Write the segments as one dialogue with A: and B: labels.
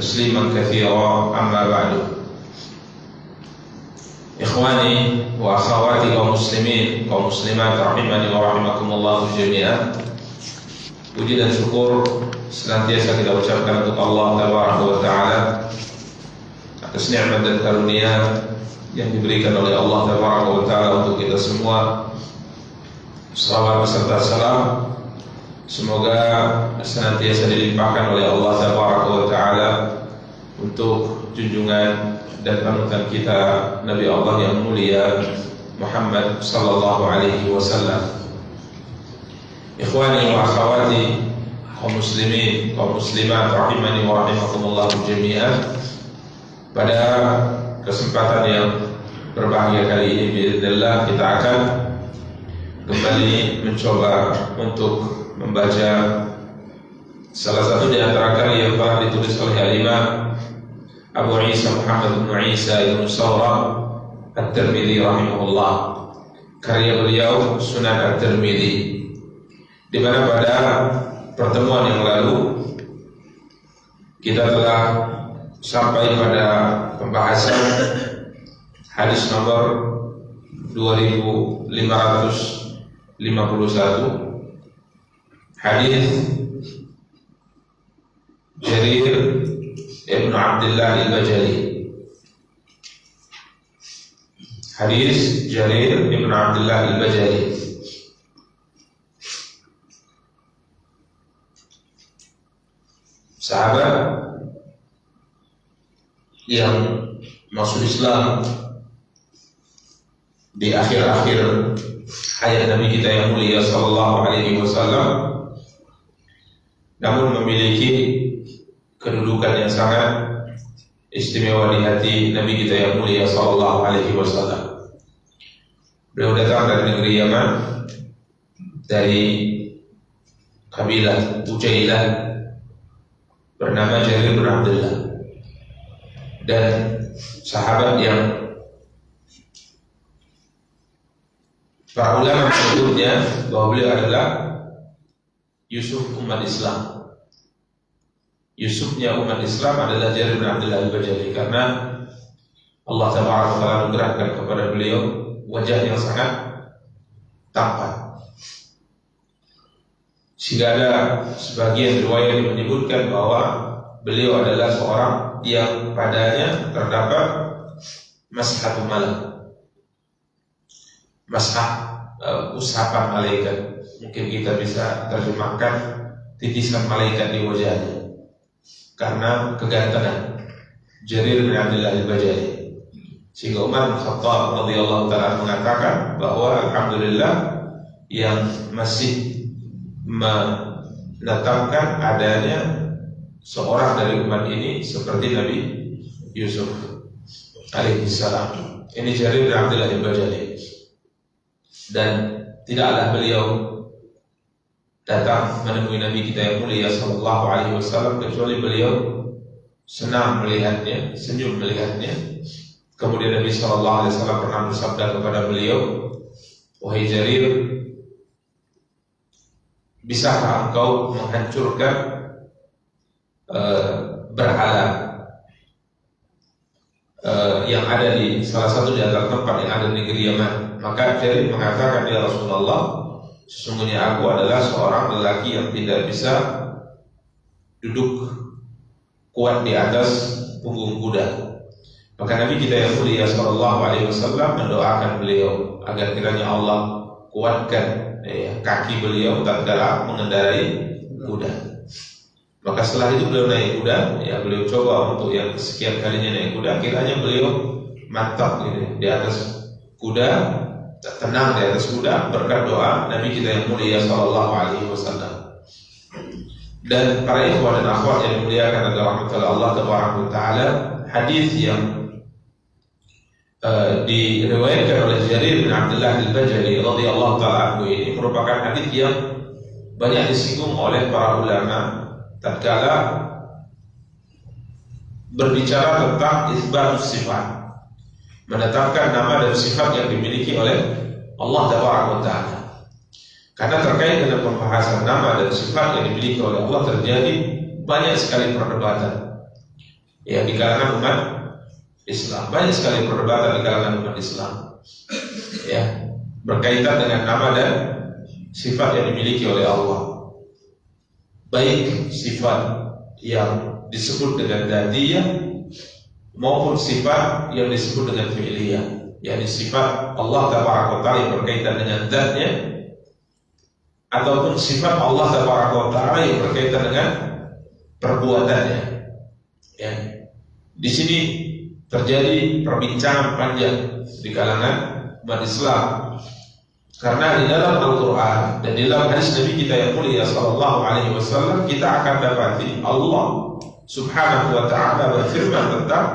A: تسليما كثيرا. أما بعد. إخواني وأخواتي ومسلمين ومسلمات rahimani wa rahimakumullah jami'an. Puji dan syukur senantiasa kita ucapkan untuk Allah Tabaraka wa Ta'ala atas nikmat dan karunia yang diberikan oleh Allah Tabaraka wa Ta'ala untuk kita semua. Salawat beserta salam semoga senantiasa dilimpahkan oleh Allah Tabaraka wa Ta'ala untuk junjungan dan panutan kita Nabi Allah yang mulia Muhammad sallallahu alaihi wasallam. Ikhwani wa akhwati, kaum muslimin, kaum muslimat rahimani wa rahimakumullah jami'an. Pada kesempatan yang berbahagia kali ini biidznillah kita akan kembali mencoba untuk membaca salah satu di antara karya yang telah ditulis oleh Al-Imam Abu Isa Muhammad bin Isa ibn Sawra At-Tirmidzi rahimahullah. Karya beliau Sunan At-Tirmidzi, di mana pada pertemuan yang lalu kita telah sampai pada pembahasan hadis nomor 2551, hadis Jarir Ibn Abdullah Al-Bajali. Hadis Jarir Ibn Abdullah Al-Bajali. Sahabat yang masuk Islam di akhir-akhir hayat Nabi kita yang mulia sallallahu alaihi wasallam, namun memiliki kedudukan yang sangat istimewa di hati Nabi kita yang mulia sallallahu alaihi wasallam. Beliau datang dari negeri Yaman, dari kabilah Ujailah, bernama Jarir bin Abdullah, dan sahabat yang para ulama menyebutnya bahwa beliau adalah Yusuf umat Islam. Yusufnya umat Islam adalah Jarir bin Abdullah Al-Bajali, karena Allah Taala anugerahkan kepada beliau wajah yang sangat tampan, sehingga ada sebagian riwayat yang menyebutkan bahwa beliau adalah seorang yang padanya terdapat mashatul malak, usapan malaikat. Mungkin kita bisa terjemahkan titisan malaikat di wajahnya karena kegantengan Jarir bin Abdullah Al-Bajali, sehingga Umar bin Khattab radhiyallahu ta'ala mengatakan bahwa alhamdulillah yang masih menetapkan adanya seorang dari umat ini seperti Nabi Yusuf alaihi salam. Ini Jarir bin Abdullah Al-Bajali, dan tidaklah beliau datang menemui Nabi kita yang mulia sallallahu alaihi wasallam kecuali beliau senang melihatnya, senyum melihatnya. Kemudian Nabi sallallahu alaihi wasallam pernah bersabda kepada beliau, "Wahai Jarir, bisakah engkau menghancurkan berhala yang ada di salah satu di antara tempat yang ada di negeri Yaman?" Maka Jarir mengatakan, "Ya Rasulullah, sesungguhnya aku adalah seorang lelaki yang tidak bisa duduk kuat di atas punggung kuda." Maka Nabi kita yang mulia sallallahu alaihi wasallam mendoakan beliau agar kiranya Allah kuatkan kaki beliau tatkala mengendarai kuda. Maka setelah itu beliau naik kuda, beliau coba untuk yang sekian kalinya naik kuda, kiranya beliau mantap di atas kuda, tenang di atas kuda berkat doa Nabi kita yang mulia sallallahu alaihi wasallam. Dan para ikhwan dan akhwat yang dimuliakan oleh Allah Tabaraka wa Ta'ala, hadis yang diriwayatkan oleh Jarir bin Abdullah Al-Bajali radhiyallahu ta'ala anhu ini merupakan hadis yang banyak disinggung oleh para ulama tatkala berbicara tentang isbatus sifat, menetapkan nama dan sifat yang dimiliki oleh Allah Ta'ala. Karena terkait dengan pembahasan nama dan sifat yang dimiliki oleh Allah terjadi banyak sekali perdebatan ya di kalangan umat Islam. Banyak sekali perdebatan di kalangan umat Islam, ya, berkaitan dengan nama dan sifat yang dimiliki oleh Allah, baik sifat yang disebut dengan dzatiyah maupun sifat yang disebut dengan fi'liyah, yakni sifat Allah Tabaraka wa Ta'ala yang berkaitan dengan zatnya, ataupun sifat Allah Tabaraka wa Ta'ala yang berkaitan dengan perbuatannya. Ya. Di sini terjadi perbincangan panjang di kalangan umat Islam, karena di dalam Al-Quran dan di dalam hadis Nabi kita yang mulia sallallahu alaihi wasallam kita akan dapati Allah Subhanahu wa Ta'ala berfirman tentang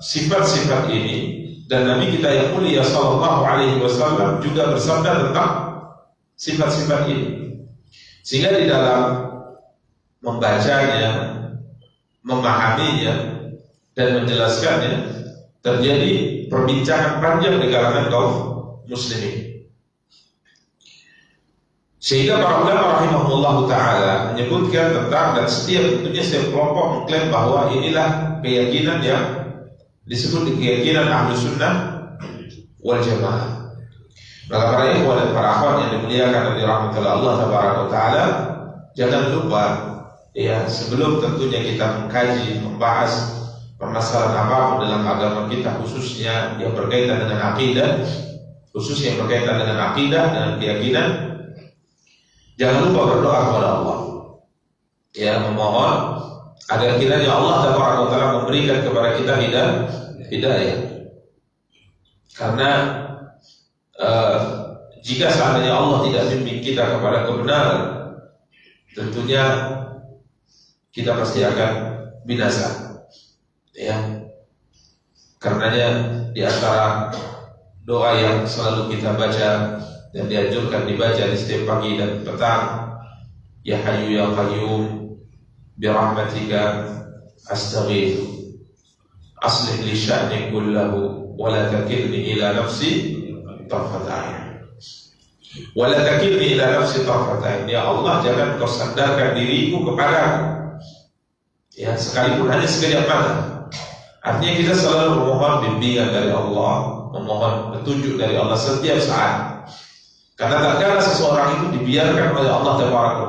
A: sifat-sifat ini, dan Nabi kita yang mulia sallallahu alaihi wasallam juga bersabda tentang sifat-sifat ini. Sehingga di dalam membacanya, memahaminya dan menjelaskannya terjadi perbincangan panjang di kalangan kaum muslimin. Sehingga para ulama rahimahullah ta'ala menyebutkan tentang, dan setiap kelompok mengklaim bahwa inilah keyakinan yang disebut keyakinan ahlu sunnah wal jamaah. Maka para ikhwan dan para akhwat yang dimuliakan dan dirahmati Allah tabaraka ta'ala, jangan lupa ya, sebelum tentunya kita mengkaji, membahas permasalahan apapun dalam agama kita, khususnya yang berkaitan dengan akidah, khususnya yang berkaitan dengan akidah dan keyakinan, jangan lupa berdoa kepada Allah, ya, memohon agar kiranya Allah Taala memberikan kepada kita hidayah. Karena jika seandainya Allah tidak bimbing kita kepada kebenaran, tentunya kita pasti akan binasa. Ya, karenanya di antara doa yang selalu kita baca dan dianjurkan dibaca di setiap pagi dan petang, ya Hayyu ya Qayyum bi rahmatika astaghith aslih li sya'ni kullahu wa la takilni ila nafsi tarfat ain, wa la takilni ila nafsi tarfat ain. Ya Allah, jangan kau sandarkan diriku kepadaku, ya, sekalipun hanya sekejap mata. Artinya kita selalu memohon bimbingan dari Allah, memohon petunjuk dari Allah setiap saat. Karena tak kala seseorang itu dibiarkan oleh Allah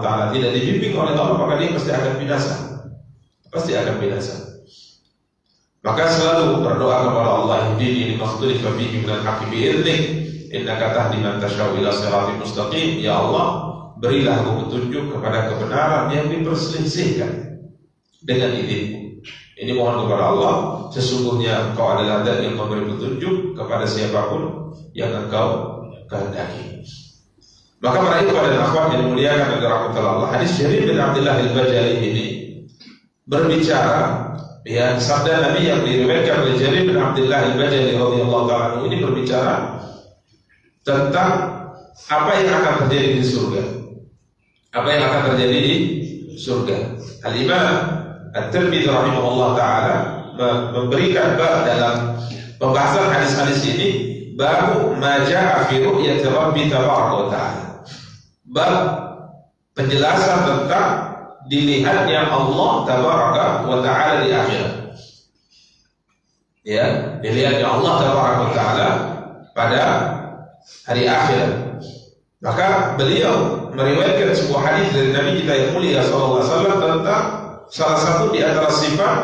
A: Taala, tidak dibimbing oleh Allah, maka dia pasti akan binasa. Pasti akan binasa. Maka selalu berdoa kepada Allah, ihdini lima ikhtalafa fihi minal haqqi bi'idhnik innaka tahdi man tasha'u ila siratin mustaqim. Ya Allah, berilah aku petunjuk kepada kebenaran yang diperselisihkan dengan izin-Mu. Ini mohon kepada Allah, sesungguhnya Engkau adalah Zat yang memberi petunjuk kepada siapapun yang Engkau kehendaki. Maka para ikhwan dan akhwat yang dimuliakan oleh rahmatullah, hadis Jarir bin Abdullah al-Bajali ini berbicara, ya, sabda Nabi yang diriwayatkan oleh Jarir bin Abdullah al-Bajali radhiyallahu ta'ala ini berbicara tentang apa yang akan terjadi di surga. Apa yang akan terjadi di surga. Al-Imam At-Tirmidzi rahimahullah ta'ala memberikan bab dalam pembahasan hadis-hadis ini, bab ma ja'a fi ru'yati Rabbi tabaraka wa ta'ala, bab penjelasan tentang dilihatnya Allah tabaraka wa ta'ala di akhirat. Ya, dilihatnya Allah tabaraka wa ta'ala pada hari akhirat. Maka beliau meriwayatkan sebuah hadis dari Nabi kita yang mulia sallallahu alaihi wasallam tentang salah satu di antara sifat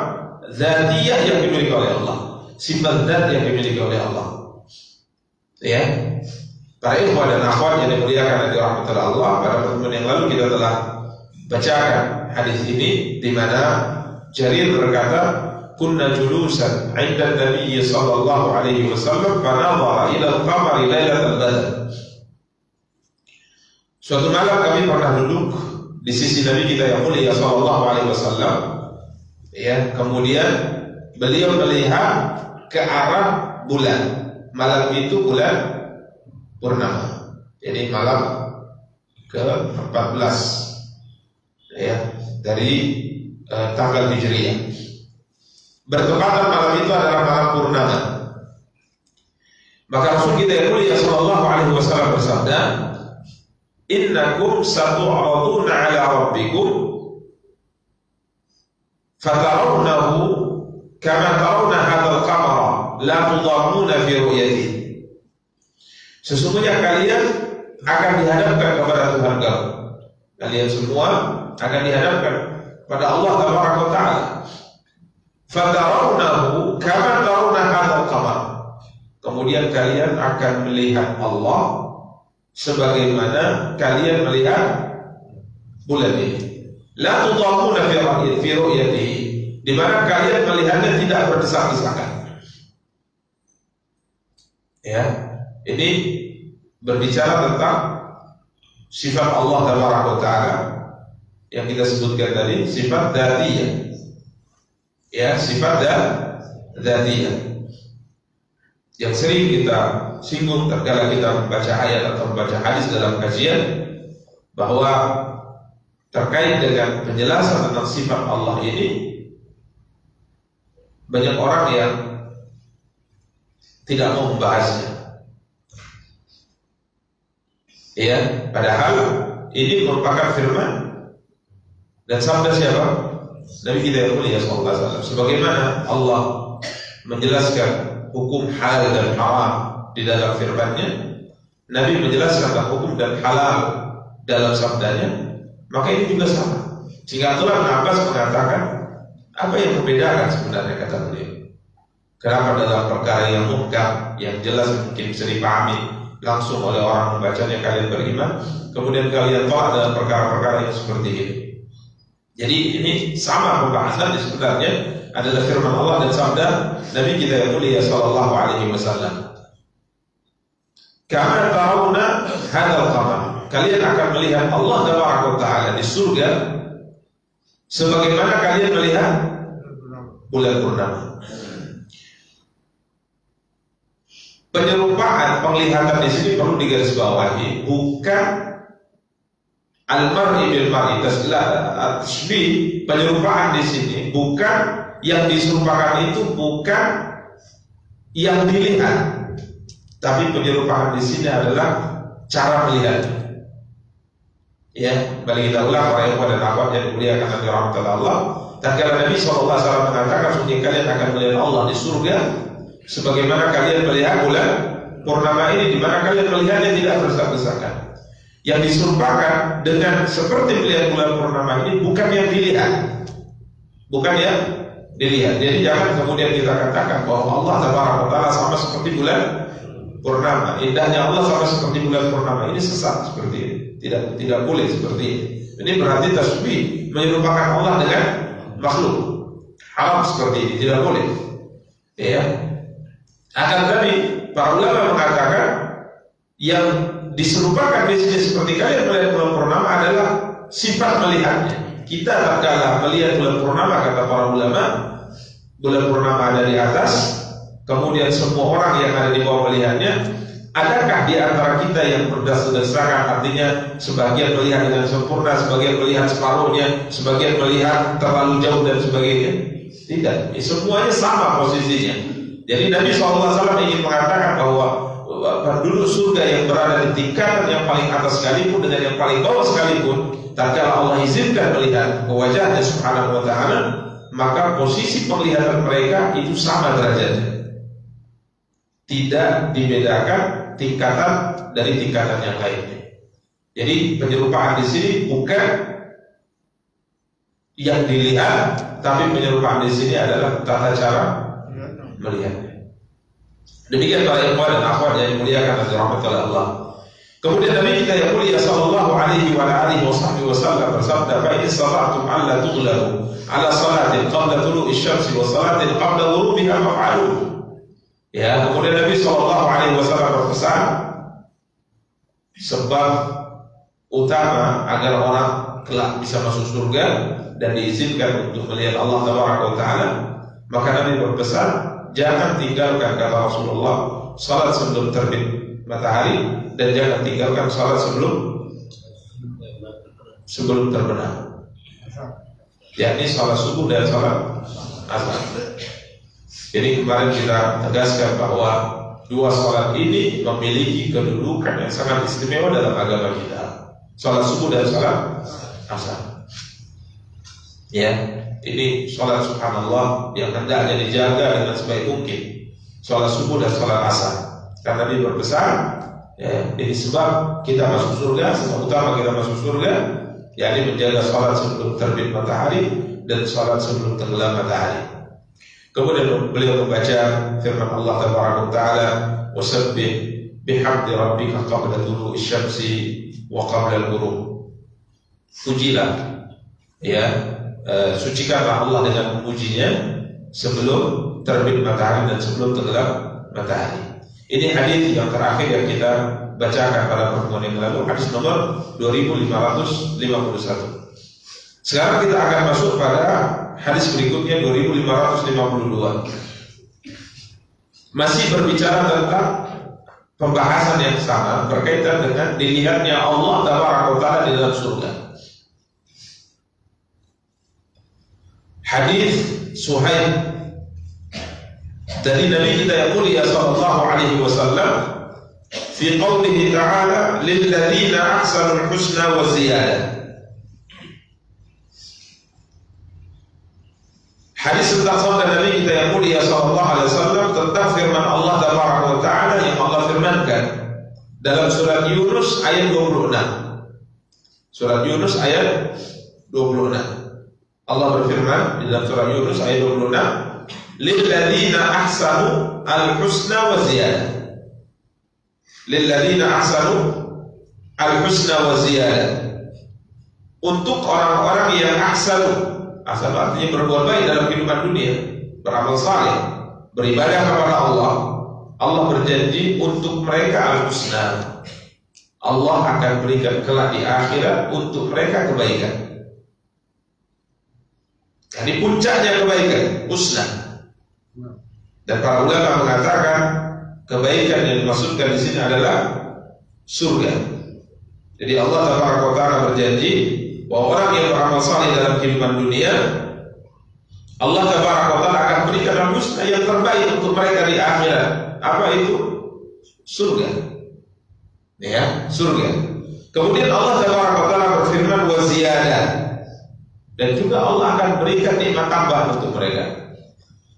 A: dzatiyah yang dimiliki oleh Allah, sifat dzat yang dimiliki oleh Allah. Ya, para ikhwan dan akhwat yang dimuliakan oleh rahmatullah Allah, pada pertemuan yang lalu kita telah bacakan hadis ini di mana Jarir berkata, kunna julusan 'inda Nabi sallallahu alaihi wasallam fa nadhara ila al-qamari lailatal badr. Suatu malam kami pernah duduk di sisi Nabi kita yang mulia sallallahu alaihi wasallam, ya, kemudian beliau melihat ke arah bulan. Malam itu bulan purnama, jadi malam ke-14, ya, dari tanggal Hijriah. Bertepatan malam itu adalah malam purnama. Maka Rasul kita yang mulia sallallahu alaihi wasallam bersabda, innakum satu'raduna ala rabbikum fatarawnahu kama tarawna hadzal qamara la tudammuna fi ru'yatihi. Sesungguhnya kalian akan dihadapkan kepada Tuhan kamu. Kalian semua akan dihadapkan pada Allah Tabaraka wa Ta'ala. Fatarawnahu kama tarawna hadzal qamar. Kemudian kalian akan melihat Allah sebagaimana kalian melihat bulan ini. La tudammuna fi ru'yatihi, di mana kalian melihatnya tidak berdesak-desakan. Ya, ini berbicara tentang sifat Allah Tabaraka wa Ta'ala yang kita sebutkan tadi, sifat dzatiyah. Ya, sifat dzatiyah yang sering kita singgung tatkala kita membaca ayat atau membaca hadis dalam kajian, bahwa terkait dengan penjelasan tentang sifat Allah ini banyak orang yang tidak mau membahasnya. Ya, padahal ini merupakan firman dan sabda siapa? Nabi kita yang mulia sallallahu alaihi wasallam. Sebagaimana Allah menjelaskan hukum halal dan haram di dalam firman-Nya, Nabi menjelaskan tentang hukum dan halal dalam sabdanya, maka ini juga sama. Sehingga Abdullah bin Abbas mengatakan, apa yang membedakan sebenarnya, kata beliau? Kenapa dalam perkara yang muhkam, yang jelas mungkin bisa dipahami langsung oleh orang membacanya kalian beriman, kemudian kalian tolak dalam perkara-perkara yang seperti ini? Jadi ini sama pembahasan sebenarnya adalah firman Allah dan sabda Nabi kita yang mulia sallallahu alaihi wasallam. Kama tarawna hadzal qamar, kalian akan melihat Allah Taala di surga sebagaimana kalian melihat bulan purnama. Penyerupaan penglihatan di sini perlu digarisbawahi, bukan al-mar'i bil mar'i, tasbih. Penyerupaan di sini bukan yang diserupakan, itu bukan yang dilihat, tapi penyerupaan di sini adalah cara melihat. Ya, balik kita ulang para ikhwan dan akhwat yang dimuliakan oleh rahmat Allah. Tatkala Nabi SAW mengatakan, sungguh kalian akan melihat Allah di surga sebagaimana kalian melihat bulan purnama ini, di mana kalian melihatnya tidak berdesak-desakan. Yang diserupakan dengan seperti melihat bulan purnama ini bukan yang dilihat, bukan yang dilihat. Jadi jangan kemudian kita katakan bahwa Allah Taala sama seperti bulan purnama, indahnya Allah sama seperti bulan purnama. Ini sesat seperti ini. Tidak boleh seperti ini. Ini berarti tasbih menyerupakan Allah dengan makhluk. Haram seperti ini, tidak boleh. Ya. Akan tetapi para ulama mengatakan yang diserupakan di sini seperti kalian melihat bulan purnama adalah sifat melihatnya. Kita tatkala melihat bulan purnama, kata para ulama, bulan purnama ada di atas, kemudian semua orang yang ada di bawah melihatnya. Adakah di antara kita yang berdesak-desakan, artinya sebagian melihat dengan sempurna, sebagian melihat separuhnya, sebagian melihat terlalu jauh dan sebagainya? Tidak, semuanya sama posisinya. Jadi Nabi SAW ingin mengatakan bahwa penduduk surga yang berada di tingkatan yang paling atas sekalipun dengan yang paling bawah sekalipun, tatkala Allah izinkan melihat wajahnya Subhanahu wa Ta'ala, maka posisi penglihatan mereka itu sama derajatnya. Tidak dibedakan tingkatan dari tingkatan yang lainnya. Jadi penyerupaan di sini bukan yang dilihat, tapi penyerupaan di sini adalah tata cara melihatnya. Demikian para ikhwan dan akhwat yang dimuliakan oleh rahmat Allah. Kemudian Nabi kita yang mulia sallallahu alaihi wa alihi wasallam bersabda, "Fa in salattum alla tughlabu ala salatin qabla tulu'i syamsi wa salatin qabla ghurubiha fa'alu." Ya, kemudian Nabi sallallahu alaihi wasallam berpesan, sebab utama agar orang kelak bisa masuk surga dan diizinkan untuk melihat Allah Taala, maka Nabi berpesan, jangan tinggalkan, kata Rasulullah, salat sebelum terbit matahari, dan jangan tinggalkan salat sebelum terbenam. Yakni salat subuh dan salat asar. Jadi kemarin kita tegaskan bahwa dua salat ini memiliki kedudukan yang sangat istimewa dalam agama kita. Salat subuh dan salat asar. Ya, Ini sholat subhanallah yang hendaknya dijaga dengan sebaik mungkin. Sholat subuh dan sholat asar. Karena Nabi berpesan, ya, ini sebab kita masuk surga, sebab utama kita masuk surga, yakni menjaga sholat sebelum terbit matahari dan sholat sebelum tenggelam matahari. Kemudian beliau membaca firman Allah Taala, "Wasabbih bihamdi rabbika qabla tulu'i syamsi wa qabla al-ghurub." Pujilah, ya, sucikanlah Allah dengan memujinya sebelum terbit matahari dan sebelum tenggelam matahari. Ini hadis yang terakhir yang kita bacakan pada pertemuan yang lalu, hadis nomor 2551. Sekarang kita akan masuk pada hadis berikutnya 2552. Masih berbicara tentang pembahasan yang sama berkaitan dengan dilihatnya Allah Taala di dalam surga. Hadis Suhaib dari Nabi kita yang mulia sallallahu alaihi wasallam fi qoulihi ta'ala lil ladzina ahsanul husna wa ziyadah. Hadis tentang sabda Nabi kita yang mulia sallallahu alaihi wasallam tentang firman Allah Taala yang Allah firmankan dalam surat Yunus ayat 26. Surat Yunus ayat 26. Allah berfirman di dalam surat Yunus ayat 26, lilladzina ahsanu al-husna wa ziyadah. Lilladzina ahsanu al-husna wa ziyadah. Untuk orang-orang yang ahsanu, artinya berbuat baik dalam kehidupan dunia, beramal saleh, beribadah kepada Allah. Allah berjanji untuk mereka al-husna. Allah akan berikan kelak di akhirat untuk mereka kebaikan. Jadi puncaknya kebaikan, husna. Dan para ulama mengatakan kebaikan yang dimaksudkan di sini adalah surga. Jadi Allah Taala berjanji bahwa orang yang beramal saleh dalam kehidupan dunia, Allah Taala akan berikan husna yang terbaik untuk mereka di akhirat. Apa itu? Surga. Ya, surga. Kemudian Allah Taala berfirman wa ziyadah. Dan juga Allah akan berikan nikmat tambah untuk mereka.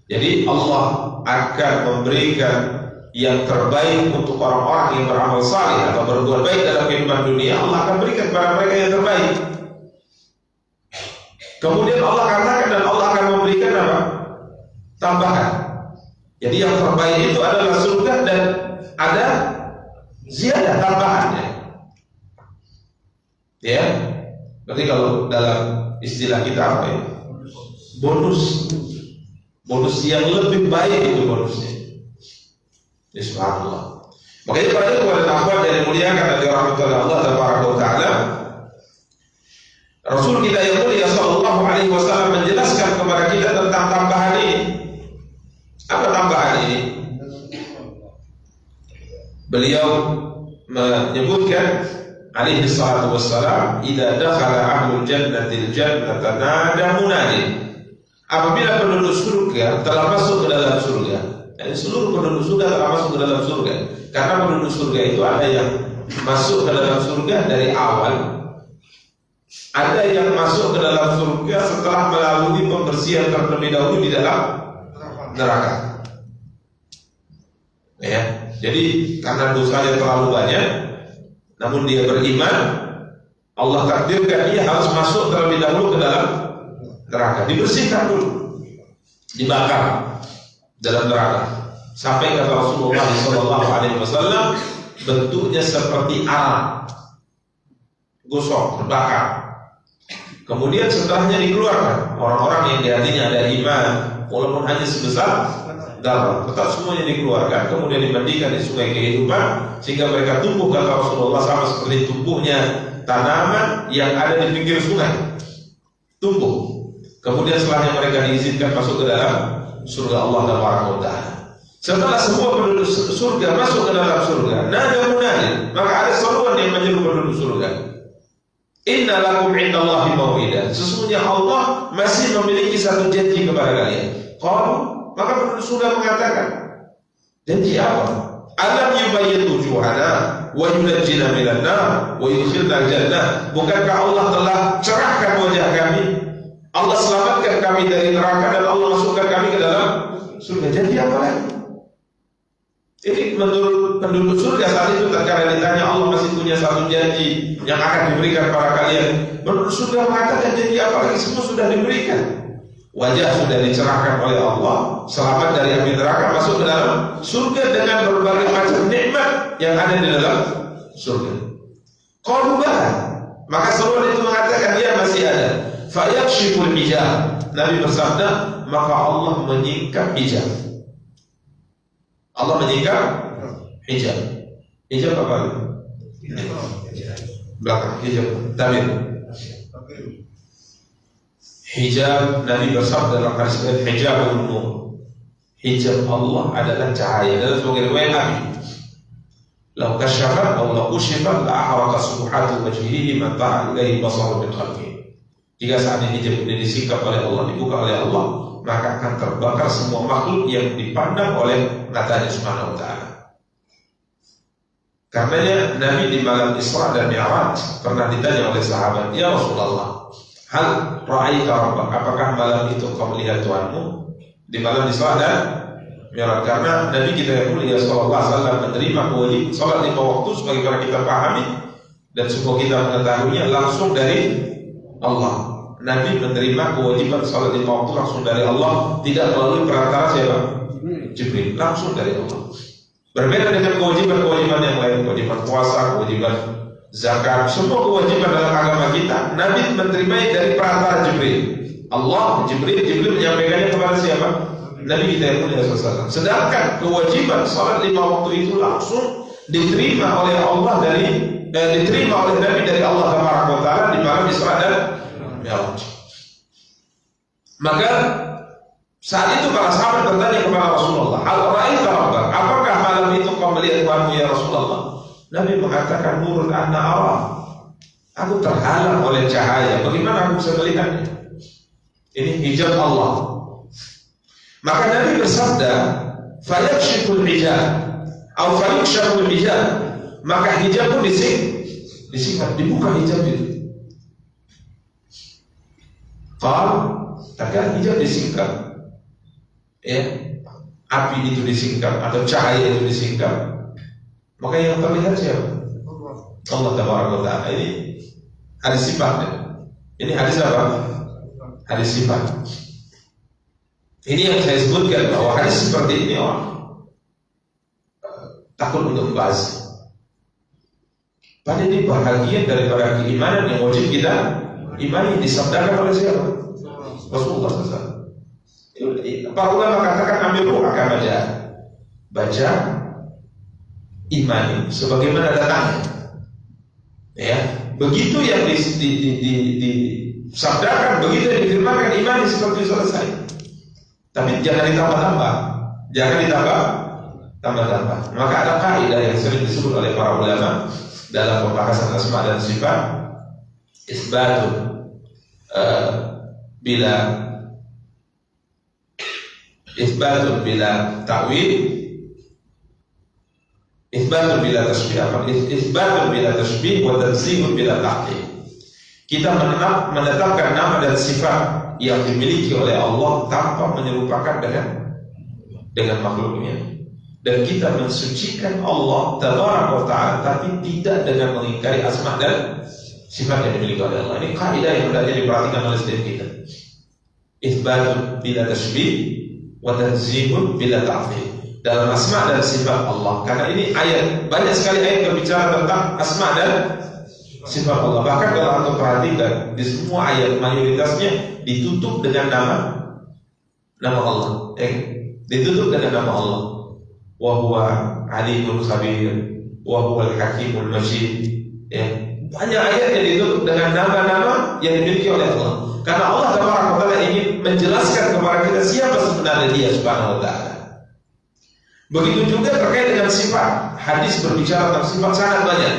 A: Jadi Allah akan memberikan yang terbaik untuk orang-orang yang beramal saleh atau berbuat baik dalam kehidupan dunia. Allah akan berikan kepada mereka yang terbaik. Kemudian Allah katakan dan Allah akan memberikan apa? Tambahan. Jadi yang terbaik itu adalah surga dan ada ziyadah tambahannya. Ya. Berarti kalau dalam istilah kita apa ya? Bonus yang lebih baik itu bonusnya. Ya, subhanallah. Makanya pada itu kepada akhwat yang dimuliakan oleh rahmatullah Allah Taala, Rasul kita yang mulia sallallahu alaihi wasallam menjelaskan kepada kita tentang tambahan ini. Apa tambahan ini? Beliau menyebutkan alaihi salatu wassalam, idza dakhala ahlul jannati al-jannata nada munadi. Apabila penduduk surga telah masuk ke dalam surga, yani seluruh penduduk surga telah masuk ke dalam surga. Karena penduduk surga itu ada yang masuk ke dalam surga dari awal, ada yang masuk ke dalam surga setelah melalui pembersihan terlebih dahulu di dalam neraka. Ya, jadi karena dosanya terlalu banyak, namun dia beriman, Allah takdirkan dia harus masuk terlebih dahulu ke dalam neraka, dibersihkan dulu, dibakar dalam neraka, sampai kata Rasulullah SAW bentuknya seperti arang, gosok, terbakar. Kemudian setelahnya dikeluarkan orang-orang yang di hatinya ada iman, walaupun hanya sebesar garam, tetap semuanya dikeluarkan, kemudian dimandikan di sungai kehidupan sehingga mereka tumbuh, kata Rasulullah, sama seperti tumbuhnya tanaman yang ada di pinggir sungai, tumbuh. Kemudian setelahnya mereka diizinkan masuk ke dalam surga Allah Taala. Setelah semua penduduk surga masuk ke dalam surga, nada munadi, maka ada seruan yang menyeru penduduk surga, inna lakum indallahi mau'idah, sesungguhnya Allah masih memiliki satu janji kepada kalian. Maka penduduk surga mengatakan, janji apa? Alam yubayyitu wujuhana wa yunajjina minan nar wa yudkhilna jannah. Bukankah Allah telah cerahkan wajah kami Allah selamatkan kami dari neraka dan Allah masukkan kami ke dalam surga. Jadi apa lagi? Ini menurut penduduk surga saat itu tatkala ditanya Allah masih punya satu janji yang akan diberikan kepada kalian. Penduduk surga mengatakan janji apa lagi? Semua sudah diberikan. Wajah sudah dicerahkan oleh Allah, selamat dari api neraka, masuk ke dalam surga dengan berbagai macam nikmat yang ada di dalam surga. Qalu bala, maka seluruh itu mengatakan dia masih ada. Fayakshiful hijab. Nabi bersabda, maka Allah menyingkap hijab. Allah menyingkap hijab. Hijab apa? Belakang hijab. Tabir. Hijab, Nabi bersabda dalam hadis lain, hijabun nur. Hijab Allah adalah cahaya. Dan sebagai riwayat Nabi, lau kasyafat atau lau usyifat la ahraka subuhatu wajhihi man ta'a ilaihi basaru min khalqihi. Jika saat ini hijab ini disingkap oleh Allah, dibuka oleh Allah, maka akan terbakar semua makhluk yang dipandang oleh matanya Subhanahu wa ta'ala. Karenanya Nabi di malam Isra dan Mi'raj pernah ditanya oleh sahabat, ya Rasulullah, hal ra'aita rabbak, apakah malam itu kau melihat Tuhanmu? Di malam Isra dan Mi'raj. Karena Nabi kita yang mulia sallallahu alaihi wasallam menerima kewajiban salat 5 waktu sebagaimana kita pahami dan semua kita mengetahuinya langsung dari Allah. Nabi menerima kewajiban salat 5 waktu langsung dari Allah, tidak melalui perantara siapa? Jibril, langsung dari Allah. Berbeda dengan kewajiban-kewajiban yang lain, kewajiban puasa, kewajiban zakat, semua kewajiban dalam agama kita, Nabi menerima dari perantara Jibril. Allah, Jibril menyampaikannya kepada siapa? Nabi kita yang mulia SAW. Sedangkan kewajiban salat 5 waktu itu langsung diterima oleh Allah diterima oleh Nabi dari Allah Taala di malam Isra dan Mi'raj. Maka saat itu para sahabat bertanya kepada Rasulullah, hal ra'aita rabbak, apakah malam itu kau melihat Tuhanmu ya Rasulullah? Nabi mengatakan, nurun anna ara, aku terhalang oleh cahaya, bagaimana aku bisa melihatnya? Ini hijab Allah. Maka Nabi bersabda, fayakshiful hijab atau fayakshiful hijab, maka hijab pun disingkat, dibuka hijab itu. Kalau tatkala hijab disingkap, ya, api itu disingkap atau cahaya itu disingkap, maka yang terlihat siapa? Allah Taala. Ini hadis sifatnya. Ini hadis apa? Hadis sifat. Ini yang saya sebutkan bahwa hadis seperti ini orang takut untuk membahas. Padahal ini bahagian daripada keimanan yang wajib kita imani, disabdakan oleh siapa? Rasulullah SAW. Para ulama katakan ambil akan baca imani sebagaimana datangnya. Ya, begitu yang disabdakan, begitu yang difirmankan, imani seperti selesai. Tapi jangan ditambah-tambah, tambah-tambah. Maka ada kaidah yang sering disebut oleh para ulama dalam pembahasan asma dan sifat, isbatun bila ta'wil, isbatun bila tashbih wa tanzihun bila ta'til. Kita menetapkan nama dan sifat yang dimiliki oleh Allah tanpa menyerupakan dengan makhluknya, dan kita mensucikan Allah Tabaraka wa Ta'ala tapi tidak dengan mengingkari asma dan sifat yang dimiliki oleh Allah. Ini kaidah yang hendaknya diperhatikan oleh setiap kita. Itsbatun bila tashbih wa tanzihun bila ta'til dalam asma dan sifat Allah. Karena ini ayat, banyak sekali ayat berbicara tentang asma dan sifat Allah. Bahkan kalau anda perhatikan di semua ayat mayoritasnya ditutup dengan nama Allah. Ditutup dengan nama Allah. Wa huwa alimul khabir, wa huwal hakimul majid. Banyak ayat yang ditutup dengan nama-nama yang dimiliki oleh Allah. Karena Allah Taala ingin menjelaskan kepada kita siapa sebenarnya Dia Subhanahu wa Ta'ala. Begitu juga terkait dengan sifat. Hadis berbicara tentang sifat sangat banyak.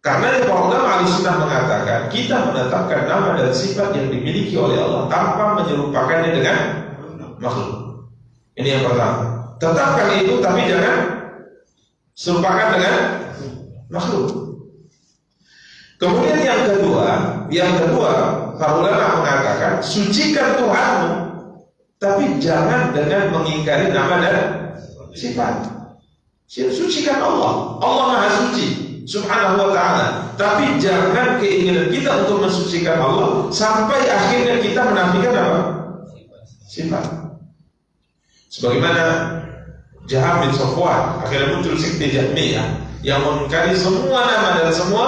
A: Karena para ulama Ahlussunnah mengatakan kita menetapkan nama dan sifat yang dimiliki oleh Allah tanpa menyerupakannya dengan makhluk. Ini yang pertama. Tetapkan itu tapi jangan serupakan dengan makhluk. Kemudian yang kedua para ulama mengatakan sucikan Tuhanmu, tapi jangan dengan mengingkari nama dan sifat. Sucikan Allah, Allah Maha Suci Subhanahu wa ta'ala. Tapi jangan keinginan kita untuk mensucikan Allah sampai akhirnya kita menafikan apa? Sifat. Sebagaimana Jaham bin Safwan, akhirnya muncul sekte Jahmiyah yang mengingkari semua nama dan semua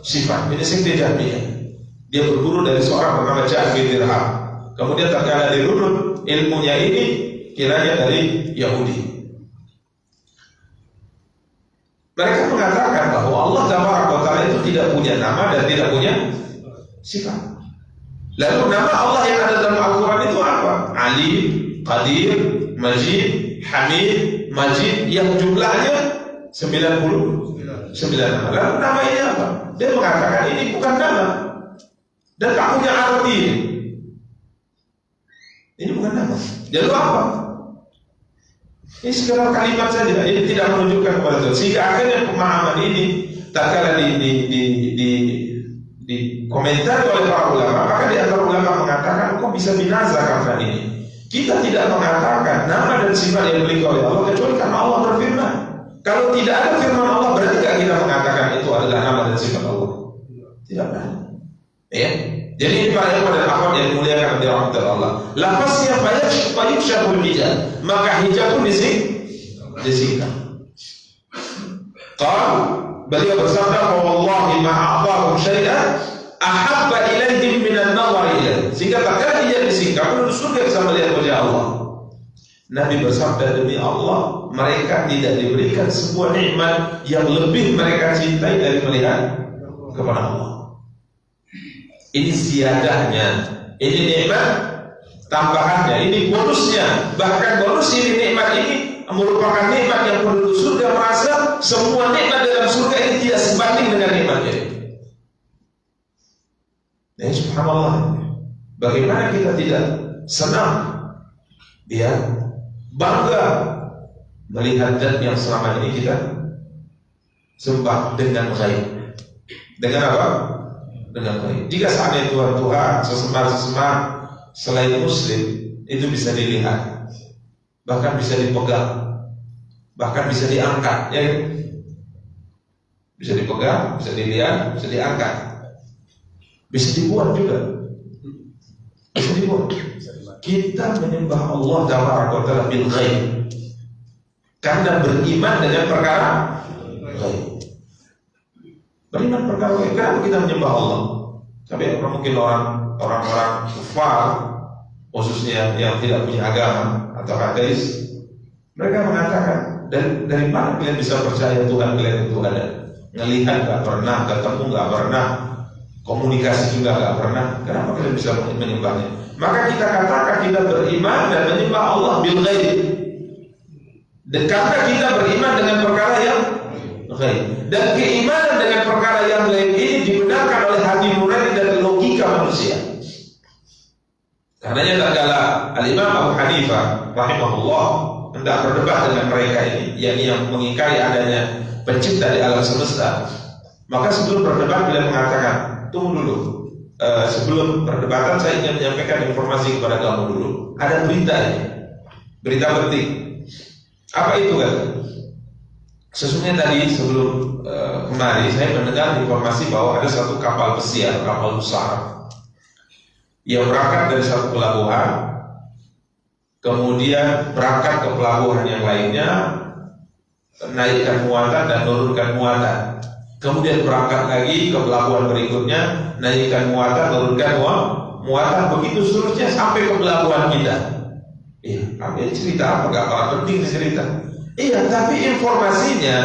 A: sifat. Ini sekte Jahmiyah. Dia berburu dari seorang bernama Jaham bin Dirham. Kemudian terkala dirunut ilmunya ini kiranya dari Yahudi. Mereka mengatakan bahwa Allah Ta'ala itu tidak punya nama dan tidak punya sifat. Lalu nama Allah yang ada dalam Al-Quran itu apa? Alim, Qadir, Majid, Hamid, Majid, yang jumlahnya 99 nama. Lalu nama ini apa? Dia mengatakan ini bukan nama dan tak punya arti. Ini bukan nama. Lalu apa? Ini sekedar kalimat saja. Ini tidak menunjukkan kepada Tuhan. Sehingga akhirnya pemahaman ini tak kala dikomentari oleh para ulama. Maka di antara ulama mengatakan kok bisa binasa karena ini. Kita tidak mengatakan nama dan sifat yang dimiliki oleh Allah kecuali karena Allah berfirman. Kalau tidak ada firman Allah, berarti tidak kita mengatakan itu adalah nama dan sifat Allah. Tidak ada. Ya. Jadi ini para ilmu dan akhwat yang dimuliakan di rahmat Allah. Lafaznya fayukshabul hijab, maka hijab pun disingkat. Beliau bersabda, "Wallahi ma a'tahu syai'an ahabba ilaihim minan nawar ilaih." Sehingga tak kala hijab disingkat, penduduk surga bisa melihat wajah Allah. Nabi bersabda, demi Allah, mereka tidak diberikan sebuah nikmat yang lebih mereka cintai dari melihat kepada Allah. Ini ziyadahnya, ini nikmat tambahannya, ini bonusnya. Bahkan bonus ini, nikmat ini merupakan nikmat yang penduduk surga merasa semua nikmat dalam surga ini tidak sebanding dengan nikmatnya. Nah, subhanallah, bagaimana kita tidak senang, ya, bangga melihat zat yang selama ini kita sembah dengan ghaib. Dengan apa? Dengan baik. Jika seandainya Tuhan sesembahan selain Muslim itu bisa dilihat, bahkan bisa dipegang, bahkan bisa diangkat, ya, bisa dipegang, bisa dilihat, bisa diangkat, bisa dibuat juga, bisa dibuat. Kita menyembah Allah Ta'ala bil ghaib karena beriman dengan perkara ghaib. Beriman perkara gaib. Kenapa kita menyembah Allah? Tapi mungkin orang-orang kufar, khususnya yang tidak punya agama atau ateis, mereka mengatakan, dari mana kalian bisa percaya Tuhan kalian itu ada? Ngelihat nggak pernah, ketemu nggak pernah, komunikasi juga nggak pernah. Kenapa kalian bisa menyembahnya? Maka kita katakan kita beriman dan menyembah Allah bil ghaib. Dan karena kita beriman dengan perkara yang ghaib. Dan keimanan dengan perkara yang lain ini dibenarkan oleh hati nurani dan logika manusia. Karenanya tak kala Al-Imam Abu Hanifah rahimahullah hendak berdebat dengan mereka ini, yakni yang mengingkari adanya pencipta di alam semesta. Maka sebelum berdebat beliau mengatakan, tunggu dulu, sebelum perdebatan saya ingin menyampaikan informasi kepada kamu dulu. Ada berita ini, berita penting. Apa itu kan? Sesungguhnya tadi sebelum kemari saya mendengar informasi bahwa ada satu kapal pesiar, kapal besar yang berangkat dari satu pelabuhan, kemudian berangkat ke pelabuhan yang lainnya, naikkan muatan dan turunkan muatan, kemudian berangkat lagi ke pelabuhan berikutnya, naikkan muatan, turunkan muatan, begitu seterusnya sampai ke pelabuhan kita. Iya, ambil cerita apa? Gak apa penting cerita. Iya, tapi informasinya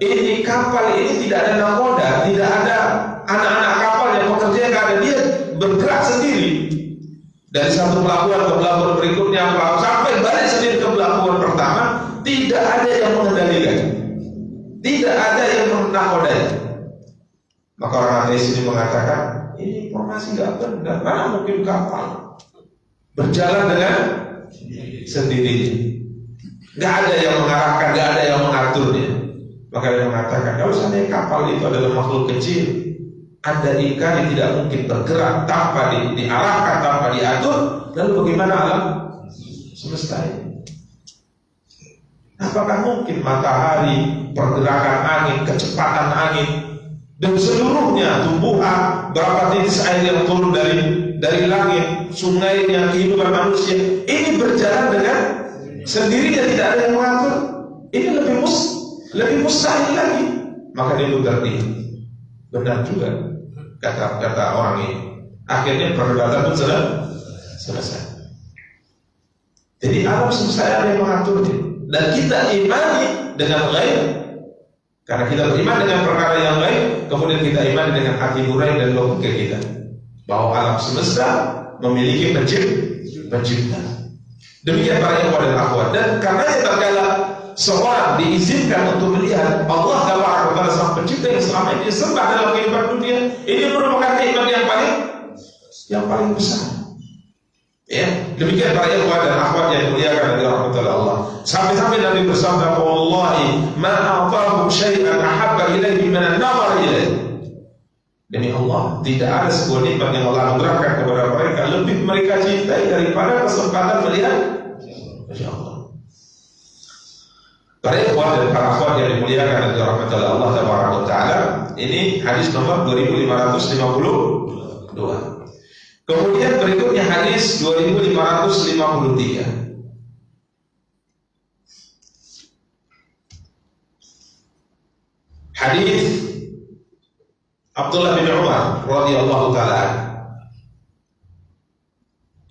A: ini kapal ini tidak ada nakoda, tidak ada anak-anak kapal yang bekerja, nggak ada, dia bergerak sendiri dari satu pelabuhan ke pelabuhan berikutnya, sampai balik sendiri ke pelabuhan pertama. Tidak ada yang mengendalikan, tidak ada yang menakodai. Maka orang ateis ini mengatakan ini informasi nggak benar. Mana mungkin kapal berjalan dengan sendirinya? Gak ada yang mengarahkan, gak ada yang mengaturnya. Maka dia mengatakan, kalau seandainya kapal itu adalah makhluk kecil, Anda ingkari tidak mungkin bergerak tanpa diarahkan, tanpa diatur, lalu bagaimana alam semesta ini? Apakah mungkin matahari, pergerakan angin, kecepatan angin, dan seluruhnya tumbuhan, berapa titis air yang turun dari langit, sungainya, kehidupan manusia, ini berjalan dengan sendirinya, tidak ada yang mengatur? Ini lebih mustahil lagi. Maka dia berarti benar juga kata orang ini. Akhirnya perdebatan pun selesai. Jadi alam semesta ada yang mengaturnya, dan kita imani dengan ghaib. Karena kita beriman dengan perkara yang gaib, kemudian kita imani dengan hati nurani dan logika kita bahwa alam semesta memiliki pencipta. Demikian para ikhwan dan akhwat. Dan karena tatkala seorang diizinkan untuk melihat Allah Taala sang pencipta yang selama ini disembah dalam kehidupan dunia, ini merupakan nikmat yang paling besar. Ya, demikian para ikhwan dan akhwat yang dimuliakan oleh rahmatullah Allah. Sampai-sampai Nabi bersabda, "Wallahi ma a'tahu syai'an ahabba ilaihi min an-nazar ilaihi." Demi Allah, tidak ada sebuah nikmat yang Allah anugerahkan kepada mereka lebih mereka cintai daripada kesempatan melihat Masya Allah. Para ikhwan dan para akhwat yang dimuliakan oleh rahmatullah Allah Taala, ini hadis nomor 2552. Kemudian berikutnya hadis 2553. Hadis Abdullah bin Umar radhiyallahu taala.